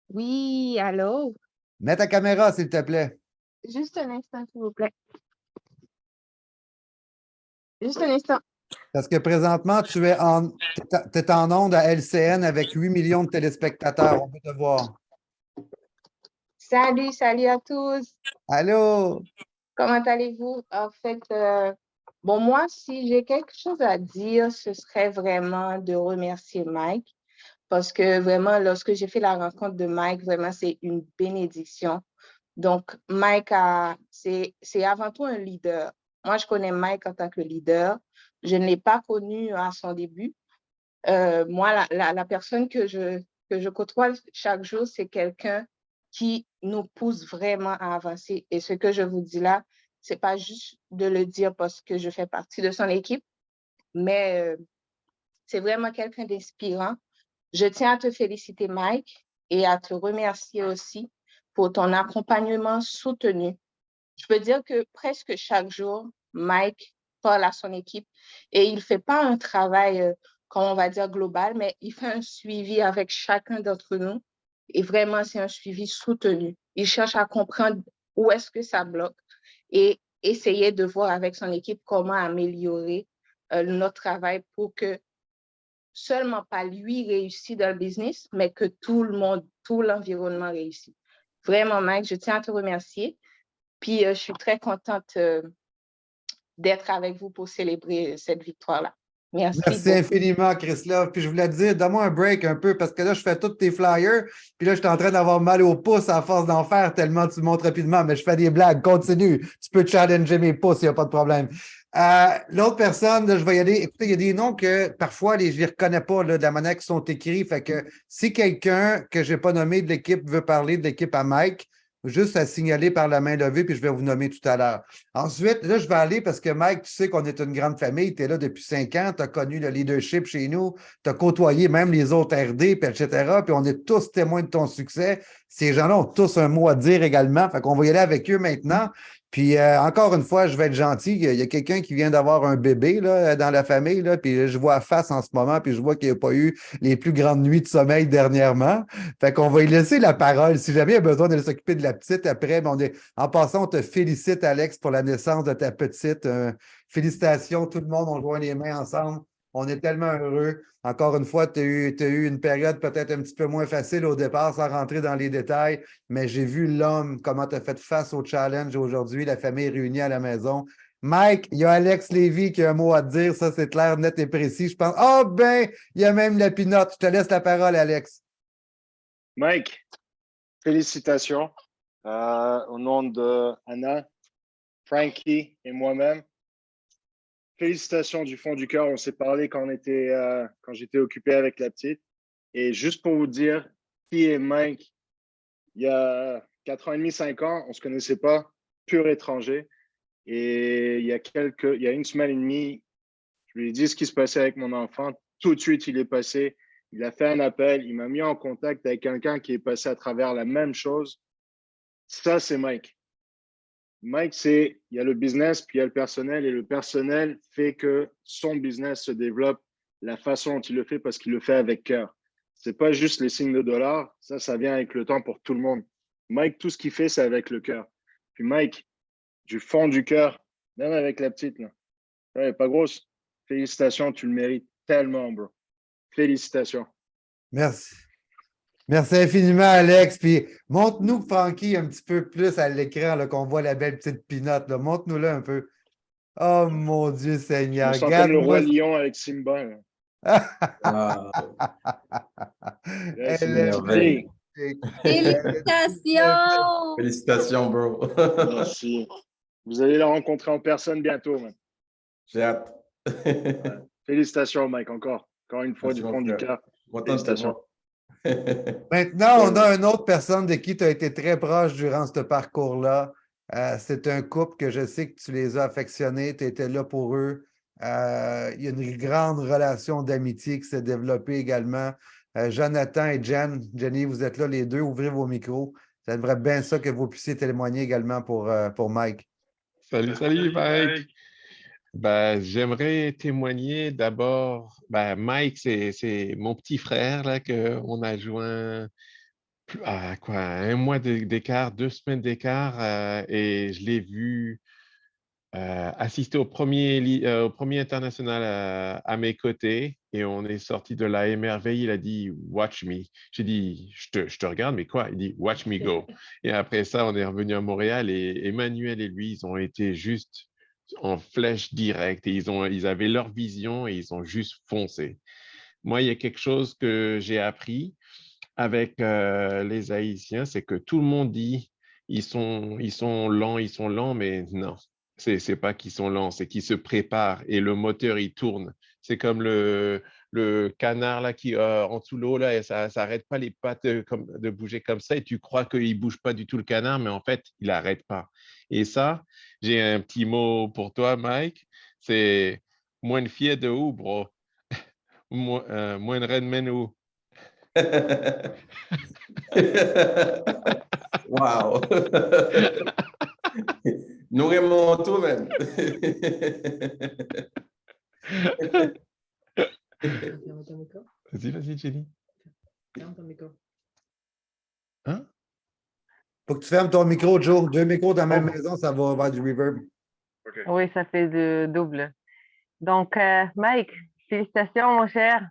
Oui, allô? Mets ta caméra, s'il te plaît. Juste un instant, s'il vous plaît. Juste un instant. Parce que présentement, t'es en onde à LCN avec 8 millions de téléspectateurs. On peut te voir. Salut, salut à tous. Allô? Comment allez-vous? En fait, bon, moi, si j'ai quelque chose à dire, ce serait vraiment de remercier Mike parce que vraiment, lorsque j'ai fait la rencontre de Mike, vraiment, c'est une bénédiction. Donc, Mike, c'est avant tout un leader. Moi, je connais Mike en tant que leader. Je ne l'ai pas connu à son début. Moi, la personne que je côtoie chaque jour, c'est quelqu'un qui nous pousse vraiment à avancer. Et ce que je vous dis là, ce n'est pas juste de le dire parce que je fais partie de son équipe, mais c'est vraiment quelqu'un d'inspirant. Je tiens à te féliciter, Mike, et à te remercier aussi pour ton accompagnement soutenu. Je peux dire que presque chaque jour, Mike parle à son équipe et il ne fait pas un travail, comme on va dire, global, mais il fait un suivi avec chacun d'entre nous. Et vraiment, c'est un suivi soutenu. Il cherche à comprendre où est-ce que ça bloque et essayer de voir avec son équipe comment améliorer notre travail pour que seulement pas lui réussisse dans le business, mais que tout le monde, tout l'environnement réussisse. Vraiment, Mike, je tiens à te remercier. Puis, je suis très contente d'être avec vous pour célébrer cette victoire-là. Merci Merci beaucoup. infiniment, Chris Love. Puis je voulais te dire, donne-moi un break un peu parce que là, je fais tous tes flyers. Puis là, je suis en train d'avoir mal au pouce à force d'en faire tellement tu montes rapidement. Mais je fais des blagues. Continue. Tu peux challenger mes pouces, il n'y a pas de problème. L'autre personne, là, je vais y aller. Écoutez, il y a des noms que parfois, je ne les reconnais pas là, de la manière qu'ils sont écrits. Fait que si quelqu'un que je n'ai pas nommé de l'équipe veut parler de l'équipe à Mike, juste à signaler par la main levée, puis je vais vous nommer tout à l'heure. Ensuite, là, je vais aller parce que Mike, tu sais qu'on est une grande famille, tu es là depuis 5 ans, tu as connu le leadership chez nous, tu as côtoyé même les autres RD, puis etc., puis on est tous témoins de ton succès. Ces gens-là ont tous un mot à dire également, fait qu'on va y aller avec eux maintenant. Puis encore une fois, je vais être gentil. Il y a quelqu'un qui vient d'avoir un bébé là, dans la famille, là, puis je vois face en ce moment, puis je vois qu'il n'y a pas eu les plus grandes nuits de sommeil dernièrement. Fait qu'on va y laisser la parole. Si jamais il y a besoin de s'occuper de la petite après, en passant, on te félicite, Alex, pour la naissance de ta petite. Félicitations, tout le monde, on joint les mains ensemble. On est tellement heureux. Encore une fois, tu as eu une période peut-être un petit peu moins facile au départ, sans rentrer dans les détails, mais j'ai vu l'homme, comment tu as fait face au challenge aujourd'hui, la famille réunie à la maison. Mike, il y a Alex Lévy qui a un mot à te dire, ça c'est clair, net et précis. Je pense, oh ben, il y a même la pinotte. Je te laisse la parole, Alex. Mike, félicitations au nom de Anna, Frankie et moi-même. Félicitations du fond du cœur. On s'est parlé quand j'étais occupé avec la petite. Et juste pour vous dire qui est Mike, il y a 4 ans et demi, 5 ans, on ne se connaissait pas, pur étranger. Et il y a une semaine et demie, je lui ai dit ce qui se passait avec mon enfant. Tout de suite, il est passé. Il a fait un appel. Il m'a mis en contact avec quelqu'un qui est passé à travers la même chose. Ça, c'est Mike. Mike, il y a le business, puis il y a le personnel. Et le personnel fait que son business se développe la façon dont il le fait parce qu'il le fait avec cœur. C'est pas juste les signes de dollars. Ça vient avec le temps pour tout le monde. Mike, tout ce qu'il fait, c'est avec le cœur. Puis Mike, du fond du cœur, même avec la petite, là. Elle n'est pas grosse. Félicitations, tu le mérites tellement, bro. Félicitations. Merci. Merci infiniment, Alex. Puis montre-nous, Frankie, un petit peu plus à l'écran, là, qu'on voit la belle petite pinotte. Montre-nous-la un peu. Oh mon Dieu Seigneur. Je me sens comme le roi lion avec Simba. Elle est merveille. Félicitations! Félicitations, bro. Merci. Vous allez la rencontrer en personne bientôt, man. J'ai hâte. Félicitations, Mike, encore. Encore une fois, Merci, du fond du cœur. Félicitations. Maintenant, on a une autre personne de qui tu as été très proche durant ce parcours-là. C'est un couple que je sais que tu les as affectionnés, tu étais là pour eux. Il y a une grande relation d'amitié qui s'est développée également. Jonathan et Jenny, vous êtes là les deux, ouvrez vos micros. Ça devrait être bien ça que vous puissiez témoigner également pour Mike. Salut Mike. Ben, j'aimerais témoigner d'abord. Ben, Mike, c'est mon petit frère là, qu'on a joint à quoi, un mois d'écart, 2 semaines d'écart, et je l'ai vu assister au premier international à mes côtés, et on est sorti de là émerveillé. Il a dit Watch me. J'ai dit je te regarde, mais quoi? Il dit Watch me go. Et après ça, on est revenu à Montréal, et Emmanuel et lui, ils ont été juste en flèche directe, et ils avaient leur vision et ils ont juste foncé. Moi, il y a quelque chose que j'ai appris avec les Haïtiens, c'est que tout le monde dit ils sont lents, mais non, c'est pas qu'ils sont lents, c'est qu'ils se préparent et le moteur il tourne. C'est comme le canard là qui en dessous l'eau là, et ça n'arrête pas les pattes de bouger comme ça, et tu crois qu'il bouge pas du tout le canard, mais en fait il n'arrête pas. Et ça, j'ai un petit mot pour toi, Mike, c'est moins fier de où, bro, moins de men où. Wow. Nous remontons même. Vas-y, Jenny. Hein? Faut que tu fermes ton micro, Joe. 2 micros dans la même maison, ça va avoir du reverb. Okay. Oui, ça fait de double. Donc, Mike, félicitations, mon cher.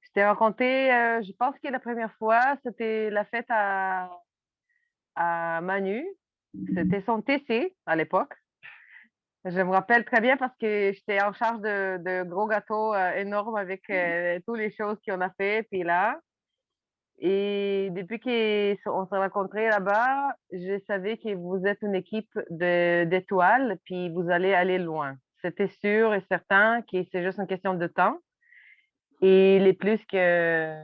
Je t'ai rencontré, je pense que la première fois, c'était la fête à Manu. C'était son TC à l'époque. Je me rappelle très bien parce que j'étais en charge de gros gâteaux énormes avec toutes les choses qu'on a fait. Puis là, et depuis qu'on s'est rencontrés là-bas, je savais que vous êtes une équipe d'étoiles, puis vous allez aller loin. C'était sûr et certain que c'est juste une question de temps. Et les plus que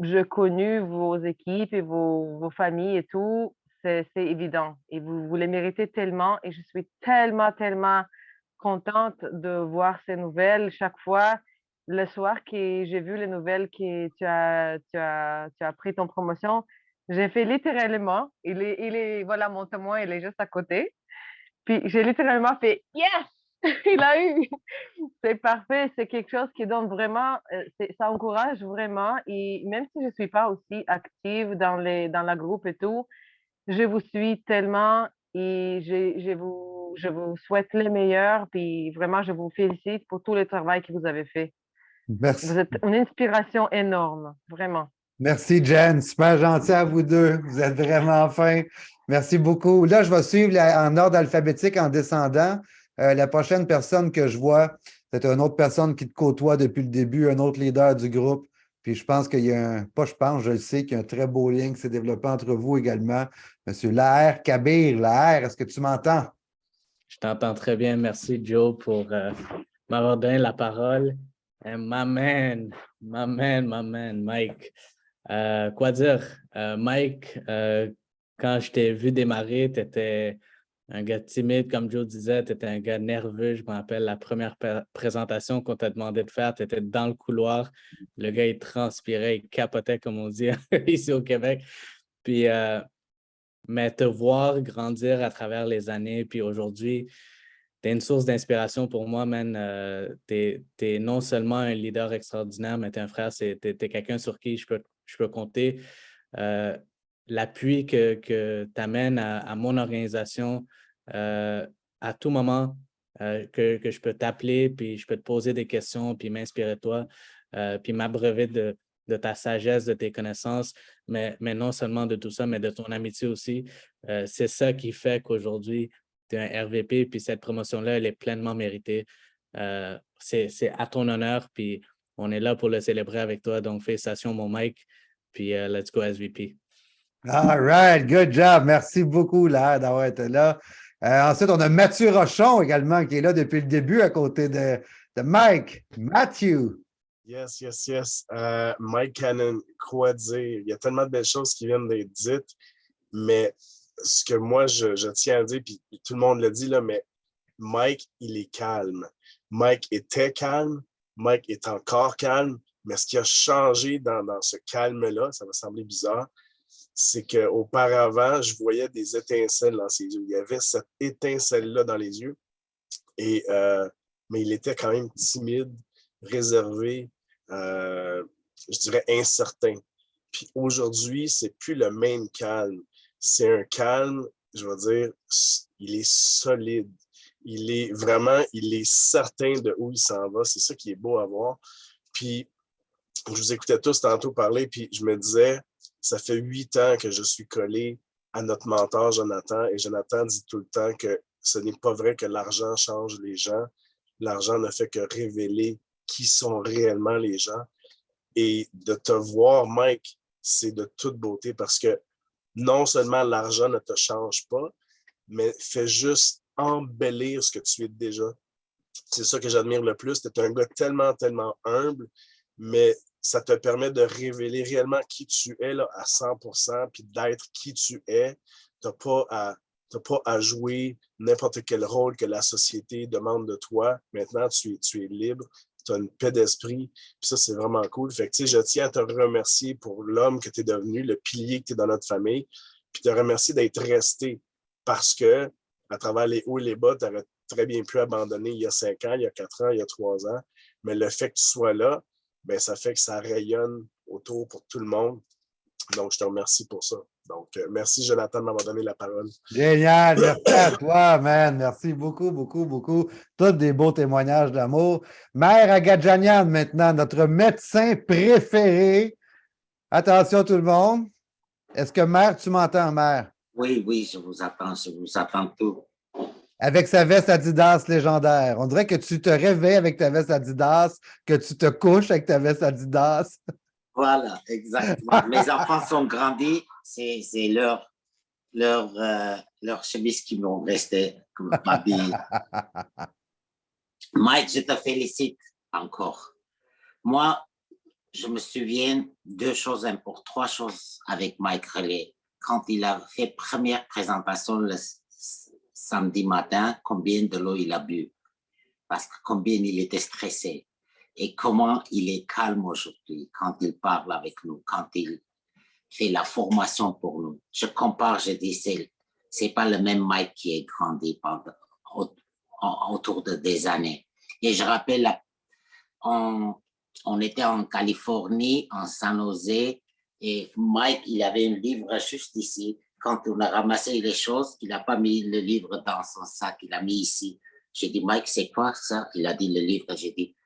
j'ai connu vos équipes et vos familles et tout, c'est évident. Et vous les méritez tellement. Et je suis tellement, tellement contente de voir ces nouvelles chaque fois. Le soir que j'ai vu les nouvelles que tu as pris ton promotion, j'ai fait littéralement, voilà, mon témoin, il est juste à côté. Puis j'ai littéralement fait « Yes! » Il a eu! C'est parfait, c'est quelque chose qui donne vraiment, ça encourage vraiment. Et même si je ne suis pas aussi active dans la groupe et tout, je vous suis tellement et je vous souhaite le meilleur. Puis vraiment, je vous félicite pour tout le travail que vous avez fait. Merci. Vous êtes une inspiration énorme, vraiment. Merci, Jen. Super gentil à vous deux. Vous êtes vraiment fins. Merci beaucoup. Là, je vais suivre en ordre alphabétique en descendant. La prochaine personne que je vois, c'est une autre personne qui te côtoie depuis le début, un autre leader du groupe. Puis je pense qu'il y a je le sais, qu'il y a un très beau lien qui s'est développé entre vous également. Monsieur Laher Kabir. Laher, est-ce que tu m'entends? Je t'entends très bien. Merci, Joe, pour m'avoir donné la parole. My man, Mike. Quoi dire? Mike, quand je t'ai vu démarrer, tu étais un gars timide, comme Joe disait, tu étais un gars nerveux. Je me rappelle la première présentation qu'on t'a demandé de faire, tu étais dans le couloir. Le gars, il transpirait, il capotait, comme on dit ici au Québec. Puis, mais te voir grandir à travers les années, puis aujourd'hui, tu es une source d'inspiration pour moi, man. Tu es non seulement un leader extraordinaire, mais tu es un frère, tu es quelqu'un sur qui je peux compter. L'appui que tu amènes à mon organisation, à tout moment, que je peux t'appeler, puis je peux te poser des questions, puis m'inspirer de toi, puis m'abreuver de ta sagesse, de tes connaissances, mais non seulement de tout ça, mais de ton amitié aussi. C'est ça qui fait qu'aujourd'hui, tu es un RVP, puis cette promotion-là, elle est pleinement méritée. C'est à ton honneur, puis on est là pour le célébrer avec toi. Donc, félicitations, mon Mike, puis let's go SVP. All right, good job. Merci beaucoup là, d'avoir été là. Ensuite, on a Mathieu Rochon également qui est là depuis le début à côté de Mike. Matthew. Yes, yes, yes. Mike Cannon, quoi dire? Il y a tellement de belles choses qui viennent d'être dites, mais ce que moi, je tiens à dire, puis tout le monde le dit, là, mais Mike, il est calme. Mike était calme. Mike est encore calme. Mais ce qui a changé dans ce calme-là, ça va sembler bizarre, c'est qu'auparavant, je voyais des étincelles dans ses yeux. Il y avait cette étincelle-là dans les yeux. Mais il était quand même timide, réservé, je dirais incertain. Puis aujourd'hui, c'est plus le même calme. C'est un calme, je vais dire, il est solide. Il est certain de où il s'en va. C'est ça qui est beau à voir. Puis, je vous écoutais tous tantôt parler, puis je me disais, ça fait 8 ans que je suis collé à notre mentor, Jonathan, et Jonathan dit tout le temps que ce n'est pas vrai que l'argent change les gens. L'argent ne fait que révéler qui sont réellement les gens. Et de te voir, Mike, c'est de toute beauté parce que non seulement l'argent ne te change pas, mais fait juste embellir ce que tu es déjà. C'est ça que j'admire le plus. Tu es un gars tellement, tellement humble, mais ça te permet de révéler réellement qui tu es là, à 100%, puis d'être qui tu es. Tu n'as pas à jouer n'importe quel rôle que la société demande de toi. Maintenant, tu es libre, tu as une paix d'esprit, puis ça, c'est vraiment cool. Fait que, je tiens à te remercier pour l'homme que tu es devenu, le pilier que tu es dans notre famille, puis te remercier d'être resté parce que, à travers les hauts et les bas, tu aurais très bien pu abandonner il y a 5 ans, il y a 4 ans, il y a 3 ans, mais le fait que tu sois là, ben, ça fait que ça rayonne autour pour tout le monde. Donc, je te remercie pour ça. Donc, merci, Jonathan, de m'avoir donné la parole. Génial. Merci à toi, man. Merci beaucoup, beaucoup, beaucoup. Tous des beaux témoignages d'amour. Mère Agadjanian, maintenant, notre médecin préféré. Attention, tout le monde. Est-ce que, Mère, tu m'entends, Mère? Oui, oui, je vous attends tout. Avec sa veste Adidas légendaire. On dirait que tu te réveilles avec ta veste Adidas, que tu te couches avec ta veste Adidas. Voilà, exactement. Mes enfants sont grandis, c'est leur chemise qui m'ont resté comme m'habiller. Mike, je te félicite encore. Moi, je me souviens 3 choses avec Mike Relais. Quand il a fait première présentation le samedi matin, combien de l'eau il a bu, parce que combien il était stressé et comment il est calme aujourd'hui quand il parle avec nous, quand il fait la formation pour nous. Je compare, je dis, c'est pas le même Mike qui est grandi autour de des années. Et je rappelle, on était en Californie, en San Jose, et Mike, il avait un livre juste ici. Quand on a ramassé les choses, il n'a pas mis le livre dans son sac, il l'a mis ici. J'ai dit, Mike, c'est quoi ça? Il a dit le livre. J'ai dit,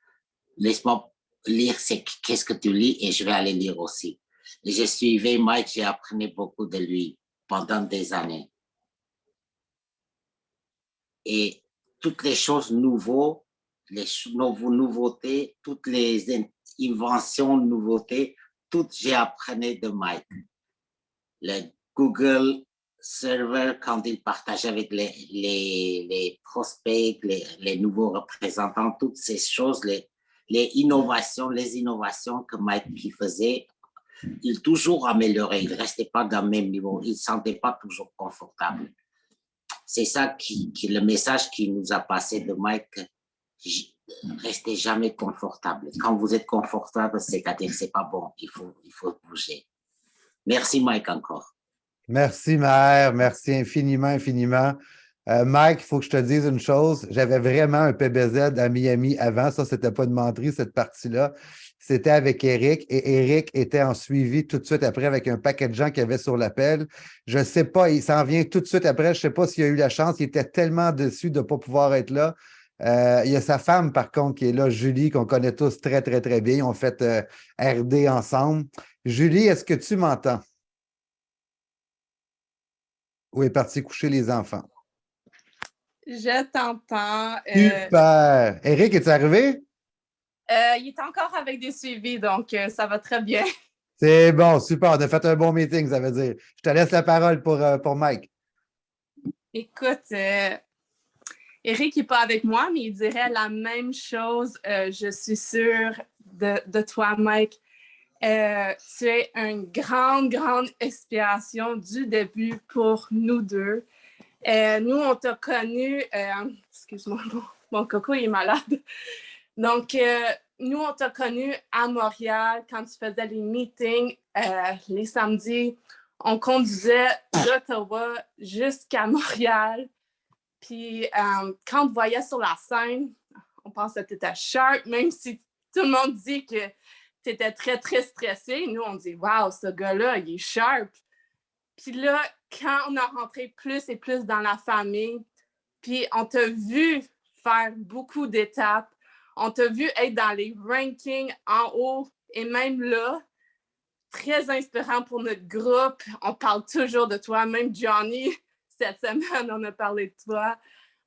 laisse-moi lire, qu'est-ce que tu lis et je vais aller lire aussi. Et j'ai suivi Mike, j'ai appris beaucoup de lui pendant des années. Et toutes les choses nouvelles, les nouveautés, toutes les inventions, nouveautés, toutes j'ai appris de Mike. Le Google Server, quand il partageait avec les prospects, les nouveaux représentants, toutes ces choses, les innovations que Mike faisait, il toujours améliorait. Il ne restait pas dans le même niveau. Il ne se sentait pas toujours confortable. c'est ça le message qu'il nous a passé de Mike. Restez jamais confortable. Quand vous êtes confortable, c'est-à-dire que c'est pas bon. Il faut bouger. Merci, Mike, encore. Merci, Maher. Merci infiniment, infiniment. Mike, il faut que je te dise une chose. J'avais vraiment un PBZ à Miami avant. Ça, c'était pas une menterie, cette partie-là. C'était avec Eric et Eric était en suivi tout de suite après avec un paquet de gens qu'il y avait sur l'appel. Je ne sais pas, il s'en vient tout de suite après. Je ne sais pas s'il a eu la chance. Il était tellement déçu de ne pas pouvoir être là. Il y a sa femme, par contre, qui est là, Julie, qu'on connaît tous très, très, très bien. Ils ont fait RD ensemble. Julie, est-ce que tu m'entends? Ou est parti coucher les enfants? Je t'entends. Super! Eric, es-tu arrivé? Il est encore avec des suivis, donc ça va très bien. C'est bon, super. On a fait un bon meeting, ça veut dire. Je te laisse la parole pour Mike. Écoute, Eric n'est pas avec moi, mais il dirait la même chose. Je suis sûre de toi, Mike. Tu es une grande, grande inspiration du début pour nous deux. Nous, on t'a connu... excuse-moi, mon coco il est malade. Donc, nous, on t'a connu à Montréal quand tu faisais les meetings les samedis. On conduisait d'Ottawa jusqu'à Montréal. Puis, quand on te voyait sur la scène, on pensait que tu étais sharp, même si tout le monde dit que tu étais très, très stressé. Nous, on dit « Wow, ce gars-là, il est sharp! » Puis là, quand on a rentré plus et plus dans la famille, puis on t'a vu faire beaucoup d'étapes, on t'a vu être dans les rankings en haut et même là, très inspirant pour notre groupe. On parle toujours de toi, même Johnny, cette semaine, on a parlé de toi.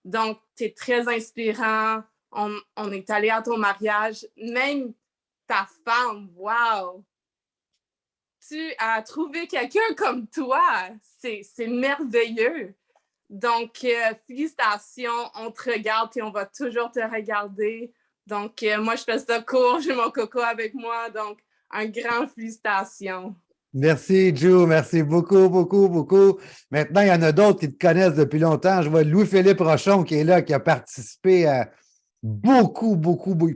Donc, tu es très inspirant. On est allé à ton mariage. Même ta femme, wow! Tu as trouvé quelqu'un comme toi. C'est merveilleux. Donc, félicitations. On te regarde et on va toujours te regarder. Donc, moi, je fais ça court. J'ai mon coco avec moi. Donc, un grand félicitations. Merci, Ju. Merci beaucoup, beaucoup, beaucoup. Maintenant, il y en a d'autres qui te connaissent depuis longtemps. Je vois Louis-Philippe Rochon qui est là, qui a participé à beaucoup,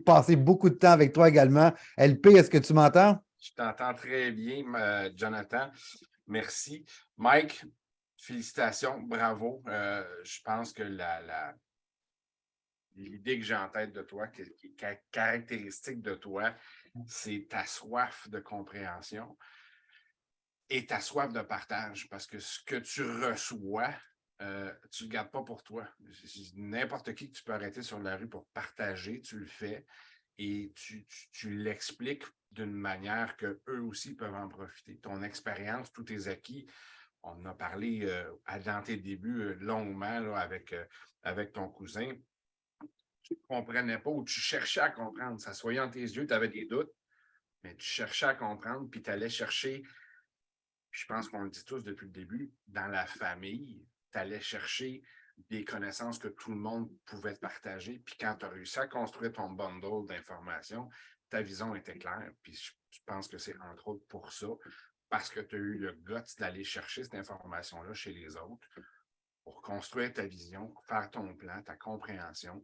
passé beaucoup de temps avec toi également. LP, est-ce que tu m'entends? Je t'entends très bien, Jonathan. Merci. Mike, félicitations, bravo. Je pense que l'idée que j'ai en tête de toi, qui est caractéristique de toi, c'est ta soif de compréhension et ta soif de partage, parce que ce que tu reçois, tu ne le gardes pas pour toi. N'importe qui que tu peux arrêter sur la rue pour partager, tu le fais et tu l'expliques d'une manière qu'eux aussi peuvent en profiter. Ton expérience, tous tes acquis, on en a parlé dans tes débuts longuement là, avec ton cousin. Tu ne comprenais pas ou tu cherchais à comprendre. Ça se voyait dans tes yeux, tu avais des doutes, mais tu cherchais à comprendre, puis tu allais chercher, je pense qu'on le dit tous depuis le début, dans la famille, tu allais chercher des connaissances que tout le monde pouvait partager. Puis quand tu as réussi à construire ton bundle d'informations, ta vision était claire. Puis je pense que c'est entre autres pour ça, parce que tu as eu le guts d'aller chercher cette information-là chez les autres pour construire ta vision, faire ton plan, ta compréhension.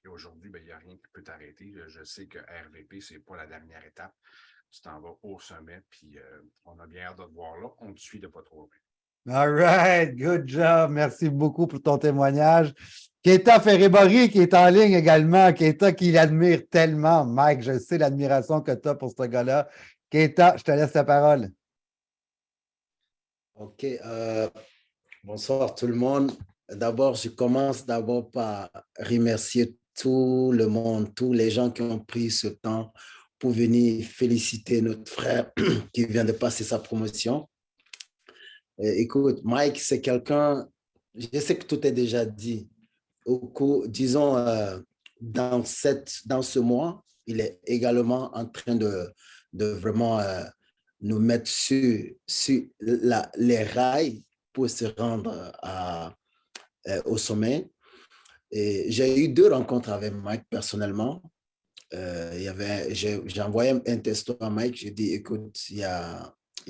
Et aujourd'hui, il n'y a rien qui peut t'arrêter. Je sais que RVP, ce n'est pas la dernière étape. Tu t'en vas au sommet, puis on a bien hâte de te voir là. On te suit de pas trop loin. All right, good job. Merci beaucoup pour ton témoignage. Keita Ferribori qui est en ligne également. Keita qui l'admire tellement. Mike, je sais l'admiration que tu as pour ce gars-là. Keita, je te laisse la parole. OK. Bonsoir tout le monde. D'abord, je commence d'abord par remercier tout le monde, tous les gens qui ont pris ce temps pour venir féliciter notre frère qui vient de passer sa promotion. Écoute, Mike, c'est quelqu'un, je sais que tout est déjà dit. Disons, dans ce mois, il est également en train de vraiment nous mettre sur les rails pour se rendre au sommet. J'ai eu 2 rencontres avec Mike personnellement. J'ai envoyé un texto à Mike, j'ai dit, écoute, il y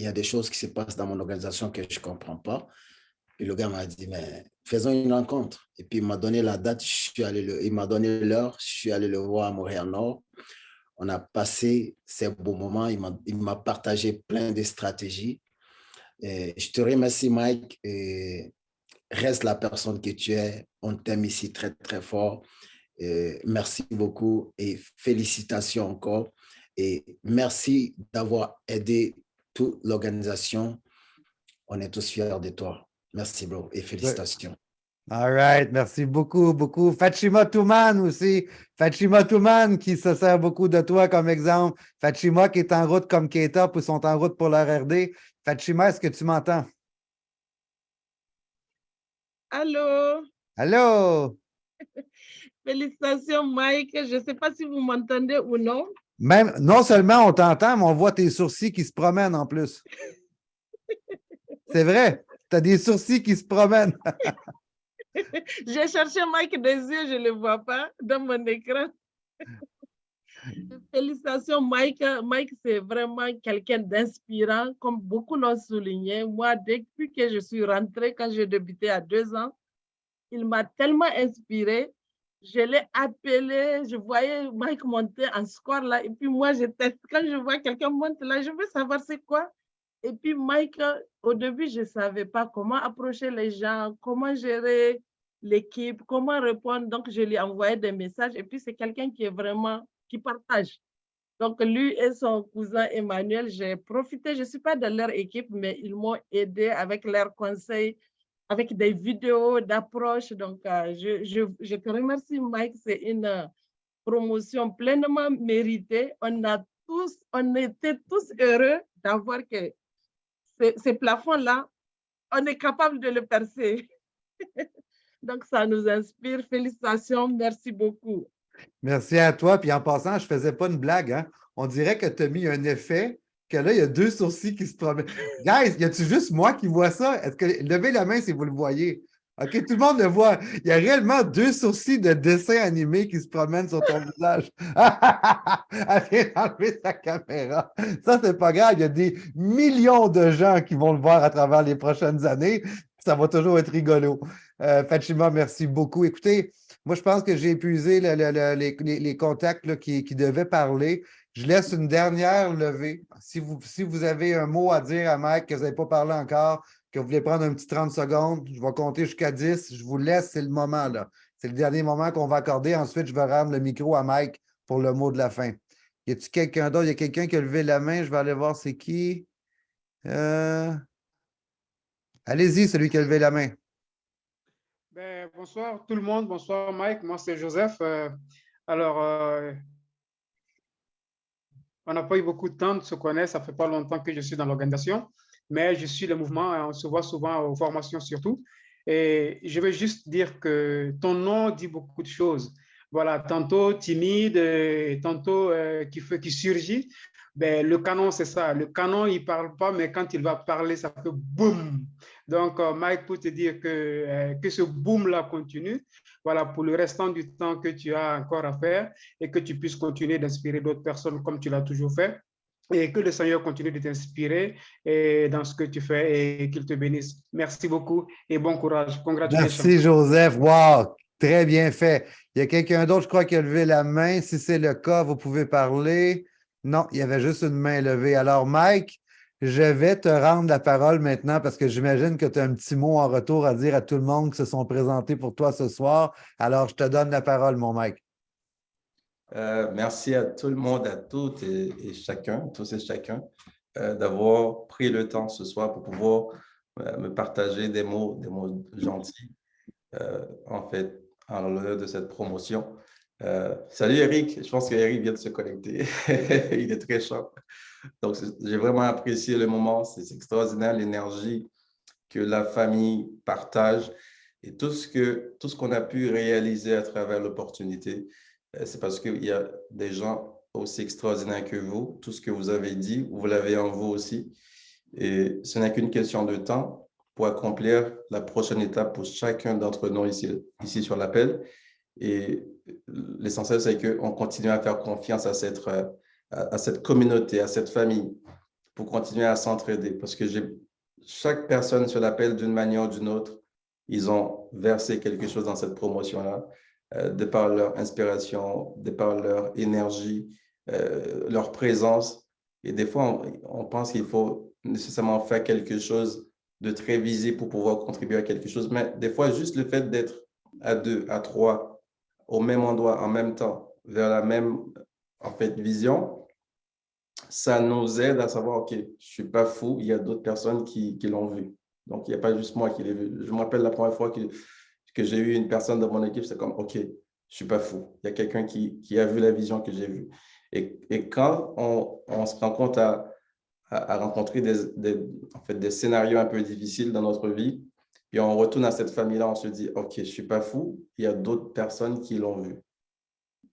a des choses qui se passent dans mon organisation que je ne comprends pas. Puis le gars m'a dit, mais faisons une rencontre. Et puis il m'a donné la date, il m'a donné l'heure, je suis allé le voir à Montréal-Nord. On a passé ces beaux moments, il m'a partagé plein de stratégies. Et je te remercie, Mike. Et reste la personne que tu es. On t'aime ici très, très fort. Et merci beaucoup et félicitations encore. Et merci d'avoir aidé toute l'organisation. On est tous fiers de toi. Merci, bro, et félicitations. All right, merci beaucoup, beaucoup. Fatima Touman aussi. Fatima Touman qui se sert beaucoup de toi comme exemple. Fatima qui est en route comme Keita, puis sont en route pour leur RD. Fatima, est-ce que tu m'entends? Allô? Allô? Félicitations, Mike. Je ne sais pas si vous m'entendez ou non. Même, non seulement on t'entend, mais on voit tes sourcils qui se promènent en plus. C'est vrai, tu as des sourcils qui se promènent. J'ai cherché Mike des yeux, je ne le vois pas dans mon écran. Félicitations, Mike. Mike, c'est vraiment quelqu'un d'inspirant, comme beaucoup l'ont souligné. Moi, depuis que je suis rentrée, quand j'ai débuté à 2 ans, il m'a tellement inspiré. Je l'ai appelé, je voyais Mike monter en score là, et puis moi, je teste. Quand je vois quelqu'un monter là, je veux savoir c'est quoi. Et puis Mike, au début, je ne savais pas comment approcher les gens, comment gérer l'équipe, comment répondre. Donc, je lui ai envoyé des messages. Et puis, c'est quelqu'un qui est vraiment, qui partage. Donc, lui et son cousin Emmanuel, j'ai profité. Je ne suis pas de leur équipe, mais ils m'ont aidé avec leurs conseils, avec des vidéos d'approche. Donc, je te remercie, Mike. C'est une promotion pleinement méritée. On était tous heureux d'avoir que ces plafonds-là, on est capable de le percer. Donc, ça nous inspire. Félicitations. Merci beaucoup. Merci à toi. Puis en passant, je ne faisais pas une blague. Hein? On dirait que tu as mis un effet, que là, il y a 2 sourcils qui se promènent. Guys, y a-tu juste moi qui vois ça? Est-ce que levez la main si vous le voyez? OK, tout le monde le voit. Il y a réellement 2 sourcils de dessin animé qui se promènent sur ton visage. Elle vient d'enlever sa caméra. Ça, c'est pas grave. Il y a des millions de gens qui vont le voir à travers les prochaines années. Ça va toujours être rigolo. Fatima, merci beaucoup. Écoutez, moi, je pense que j'ai épuisé les contacts là, qui devaient parler. Je laisse une dernière levée. Si vous avez un mot à dire à Mike que vous n'avez pas parlé encore, que vous voulez prendre un petit 30 secondes, je vais compter jusqu'à 10. Je vous laisse, c'est le moment, là. C'est le dernier moment qu'on va accorder. Ensuite, je vais rendre le micro à Mike pour le mot de la fin. Y a-t-il quelqu'un d'autre? Il y a quelqu'un qui a levé la main. Je vais aller voir c'est qui. Allez-y, celui qui a levé la main. Ben, bonsoir tout le monde. Bonsoir Mike. Moi, c'est Joseph. On n'a pas eu beaucoup de temps de se connaître. Ça ne fait pas longtemps que je suis dans l'organisation, mais je suis le mouvement. On se voit souvent aux formations surtout. Et je veux juste dire que ton nom dit beaucoup de choses. Voilà, tantôt timide, tantôt qui surgit. Ben, le canon, c'est ça. Le canon, il ne parle pas, mais quand il va parler, ça fait boum. Donc, Mike, pour te dire que ce boom-là continue, voilà, pour le restant du temps que tu as encore à faire et que tu puisses continuer d'inspirer d'autres personnes comme tu l'as toujours fait et que le Seigneur continue de t'inspirer dans ce que tu fais et qu'il te bénisse. Merci beaucoup et bon courage. Congratulations. Merci, Joseph. Wow, très bien fait. Il y a quelqu'un d'autre, je crois, qui a levé la main. Si c'est le cas, vous pouvez parler. Non, il y avait juste une main levée. Alors, Mike, je vais te rendre la parole maintenant parce que j'imagine que tu as un petit mot en retour à dire à tout le monde qui se sont présentés pour toi ce soir. Alors, je te donne la parole, mon Mike. Merci à tout le monde, à toutes et chacun, tous et chacun, d'avoir pris le temps ce soir pour pouvoir me partager des mots gentils, en fait, en l'honneur de cette promotion. Salut Eric, je pense qu'Eric vient de se connecter. Il est très chaud. Donc, j'ai vraiment apprécié le moment. C'est extraordinaire l'énergie que la famille partage et tout ce qu'on a pu réaliser à travers l'opportunité. C'est parce qu'il y a des gens aussi extraordinaires que vous. Tout ce que vous avez dit, vous l'avez en vous aussi. Et ce n'est qu'une question de temps pour accomplir la prochaine étape pour chacun d'entre nous ici sur l'appel. Et l'essentiel, c'est qu'on continue à faire confiance à cette communauté, à cette famille, pour continuer à s'entraider. Parce que chaque personne sur l'appel, d'une manière ou d'une autre, ils ont versé quelque chose dans cette promotion-là, de par leur inspiration, de par leur énergie, leur présence. Et des fois, on pense qu'il faut nécessairement faire quelque chose de très visé pour pouvoir contribuer à quelque chose. Mais des fois, juste le fait d'être à 2, à 3, au même endroit, en même temps, vers la même vision, ça nous aide à savoir, OK, je ne suis pas fou, il y a d'autres personnes qui l'ont vu. Donc, il n'y a pas juste moi qui l'ai vu. Je me rappelle la première fois que j'ai eu une personne dans mon équipe, c'est comme, OK, je ne suis pas fou. Il y a quelqu'un qui a vu la vision que j'ai vue. Et quand on se rend compte à rencontrer des scénarios un peu difficiles dans notre vie, puis on retourne à cette famille-là, on se dit, OK, je ne suis pas fou, il y a d'autres personnes qui l'ont vu.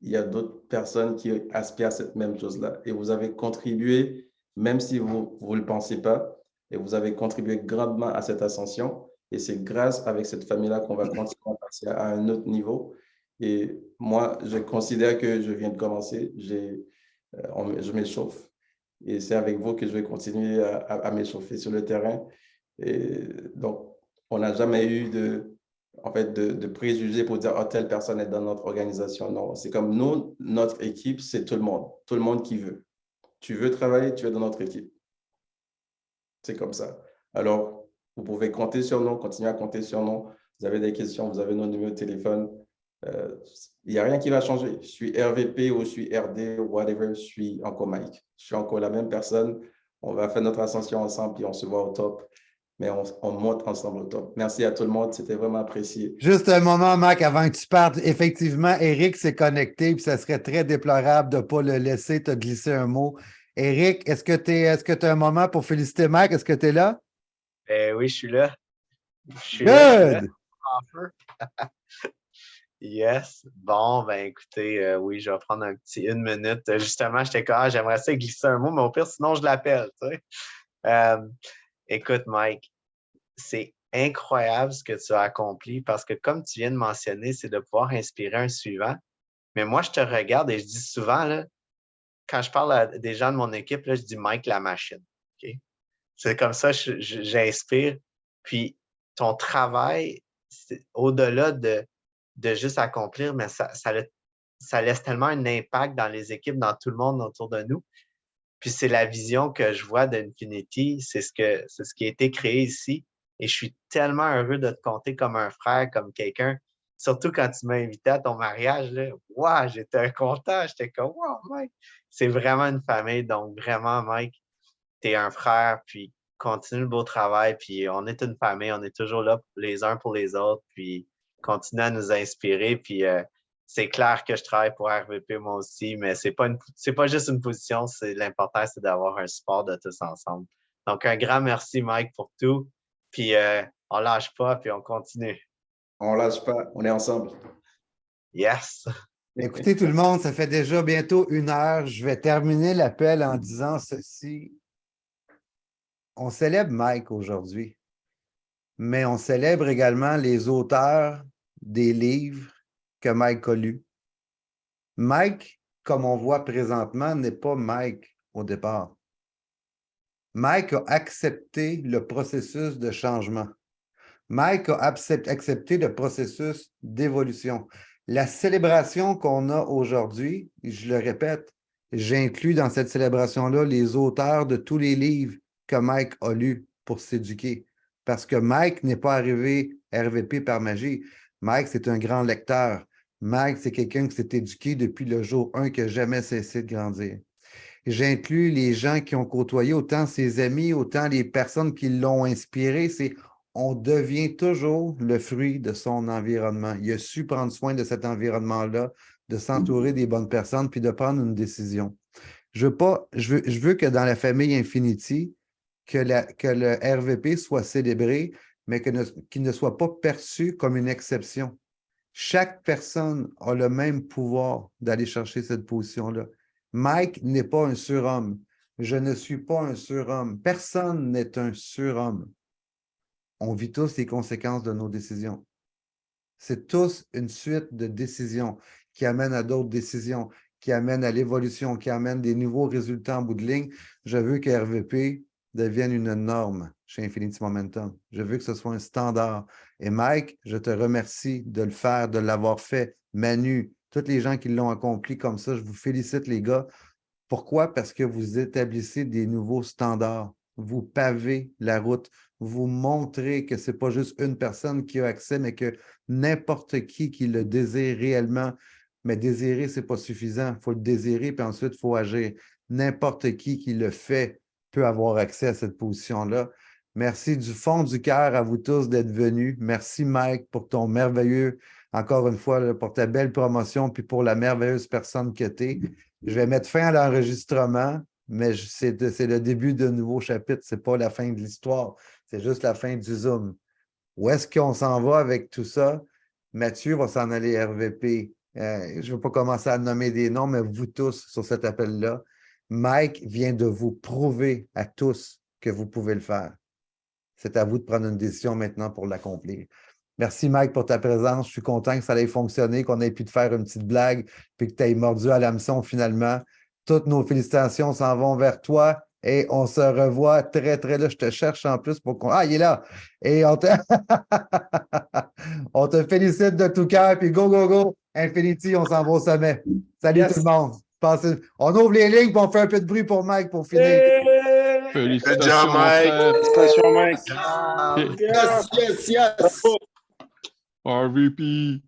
Il y a d'autres personnes qui aspirent à cette même chose-là. Et vous avez contribué, même si vous ne le pensez pas, et vous avez contribué grandement à cette ascension. Et c'est grâce avec cette famille-là qu'on va continuer à passer à un autre niveau. Et moi, je considère que je viens de commencer. Je m'échauffe. Et c'est avec vous que je vais continuer à m'échauffer sur le terrain. Et donc, on n'a jamais eu de préjugés pour dire, oh, telle personne est dans notre organisation. Non, c'est comme nous, notre équipe, c'est tout le monde qui veut. Tu veux travailler, tu es dans notre équipe. C'est comme ça. Alors, vous pouvez compter sur nous, continuer à compter sur nous. Vous avez des questions, vous avez nos numéros de téléphone. Il n'y a rien qui va changer. Je suis RVP ou je suis RD ou whatever, je suis encore Mike. Je suis encore la même personne. On va faire notre ascension ensemble, puis on se voit au top. Mais on monte ensemble au top. Merci à tout le monde. C'était vraiment apprécié. Juste un moment, Mac, avant que tu partes. Effectivement, Eric s'est connecté, puis ça serait très déplorable de ne pas le laisser te glisser un mot. Eric, est-ce que tu as un moment pour féliciter Mac? Est-ce que tu es là? Oui, je suis là. Je suis là. Good! En feu. Yes. Bon, ben écoutez, oui, je vais prendre une minute. Justement, j'étais comme, j'aimerais ça glisser un mot, mais au pire, sinon, je l'appelle, tu sais. Écoute, Mike, c'est incroyable ce que tu as accompli parce que comme tu viens de mentionner, c'est de pouvoir inspirer un suivant. Mais moi, je te regarde et je dis souvent, là, quand je parle à des gens de mon équipe, là, je dis Mike la machine. Okay? C'est comme ça, j'inspire. Puis ton travail, au-delà de juste accomplir, mais ça laisse tellement un impact dans les équipes, dans tout le monde autour de nous. Puis c'est la vision que je vois d'Infinity, c'est ce qui a été créé ici. Et je suis tellement heureux de te compter comme un frère, comme quelqu'un. Surtout quand tu m'as invité à ton mariage, là. Wow, j'étais content. J'étais comme, wow, Mike. C'est vraiment une famille. Donc, vraiment, Mike, tu es un frère. Puis, continue le beau travail. Puis, on est une famille. On est toujours là les uns pour les autres. Puis, continue à nous inspirer. Puis, c'est clair que je travaille pour RVP moi aussi, mais c'est pas juste une position. L'important, c'est d'avoir un support de tous ensemble. Donc, un grand merci, Mike, pour tout. Puis, on lâche pas, puis on continue. On lâche pas, on est ensemble. Yes! Écoutez, tout le monde, ça fait déjà bientôt 1 heure. Je vais terminer l'appel en disant ceci. On célèbre Mike aujourd'hui, mais on célèbre également les auteurs des livres que Mike a lus. Mike, comme on voit présentement, n'est pas Mike au départ. Mike a accepté le processus de changement. Mike a accepté le processus d'évolution. La célébration qu'on a aujourd'hui, je le répète, j'inclus dans cette célébration-là les auteurs de tous les livres que Mike a lus pour s'éduquer. Parce que Mike n'est pas arrivé RVP par magie. Mike, c'est un grand lecteur. Mike, c'est quelqu'un qui s'est éduqué depuis le jour 1 qui n'a jamais cessé de grandir. J'inclus les gens qui ont côtoyé, autant ses amis, autant les personnes qui l'ont inspiré. On devient toujours le fruit de son environnement. Il a su prendre soin de cet environnement-là, de s'entourer des bonnes personnes, puis de prendre une décision. Je veux que dans la famille Infinity, que le RVP soit célébré, mais qu'il ne soit pas perçu comme une exception. Chaque personne a le même pouvoir d'aller chercher cette position-là. Mike n'est pas un surhomme. Je ne suis pas un surhomme. Personne n'est un surhomme. On vit tous les conséquences de nos décisions. C'est tous une suite de décisions qui amènent à d'autres décisions, qui amènent à l'évolution, qui amènent des nouveaux résultats en bout de ligne. Je veux que RVP devienne une norme chez Infinity Momentum. Je veux que ce soit un standard. Et Mike, je te remercie de le faire, de l'avoir fait. Manu, tous les gens qui l'ont accompli comme ça, je vous félicite, les gars. Pourquoi? Parce que vous établissez des nouveaux standards. Vous pavez la route. Vous montrez que ce n'est pas juste une personne qui a accès, mais que n'importe qui le désire réellement. Mais désirer, ce n'est pas suffisant. Il faut le désirer, puis ensuite, il faut agir. N'importe qui le fait peut avoir accès à cette position-là. Merci du fond du cœur à vous tous d'être venus. Merci, Mike, pour ton merveilleux, encore une fois, là, pour ta belle promotion, puis pour la merveilleuse personne que tu es. Je vais mettre fin à l'enregistrement, mais c'est le début d'un nouveau chapitre. Ce n'est pas la fin de l'histoire. C'est juste la fin du Zoom. Où est-ce qu'on s'en va avec tout ça? Mathieu va s'en aller RVP. Je ne veux pas commencer à nommer des noms, mais vous tous sur cet appel-là. Mike vient de vous prouver à tous que vous pouvez le faire. C'est à vous de prendre une décision maintenant pour l'accomplir. Merci, Mike, pour ta présence. Je suis content que ça ait fonctionné, qu'on ait pu te faire une petite blague, puis que tu aies mordu à l'hameçon finalement. Toutes nos félicitations s'en vont vers toi et on se revoit très, très là. Je te cherche en plus pour qu'on... Ah, il est là! Et on te... on te félicite de tout cœur, puis go, go, go! Infinity, on s'en va au sommet. Salut tout le monde! On ouvre les lignes, puis on fait un peu de bruit pour Mike pour finir. Félicitations, Mike. Félicitations, Mike. Yes, yes, yes. RVP.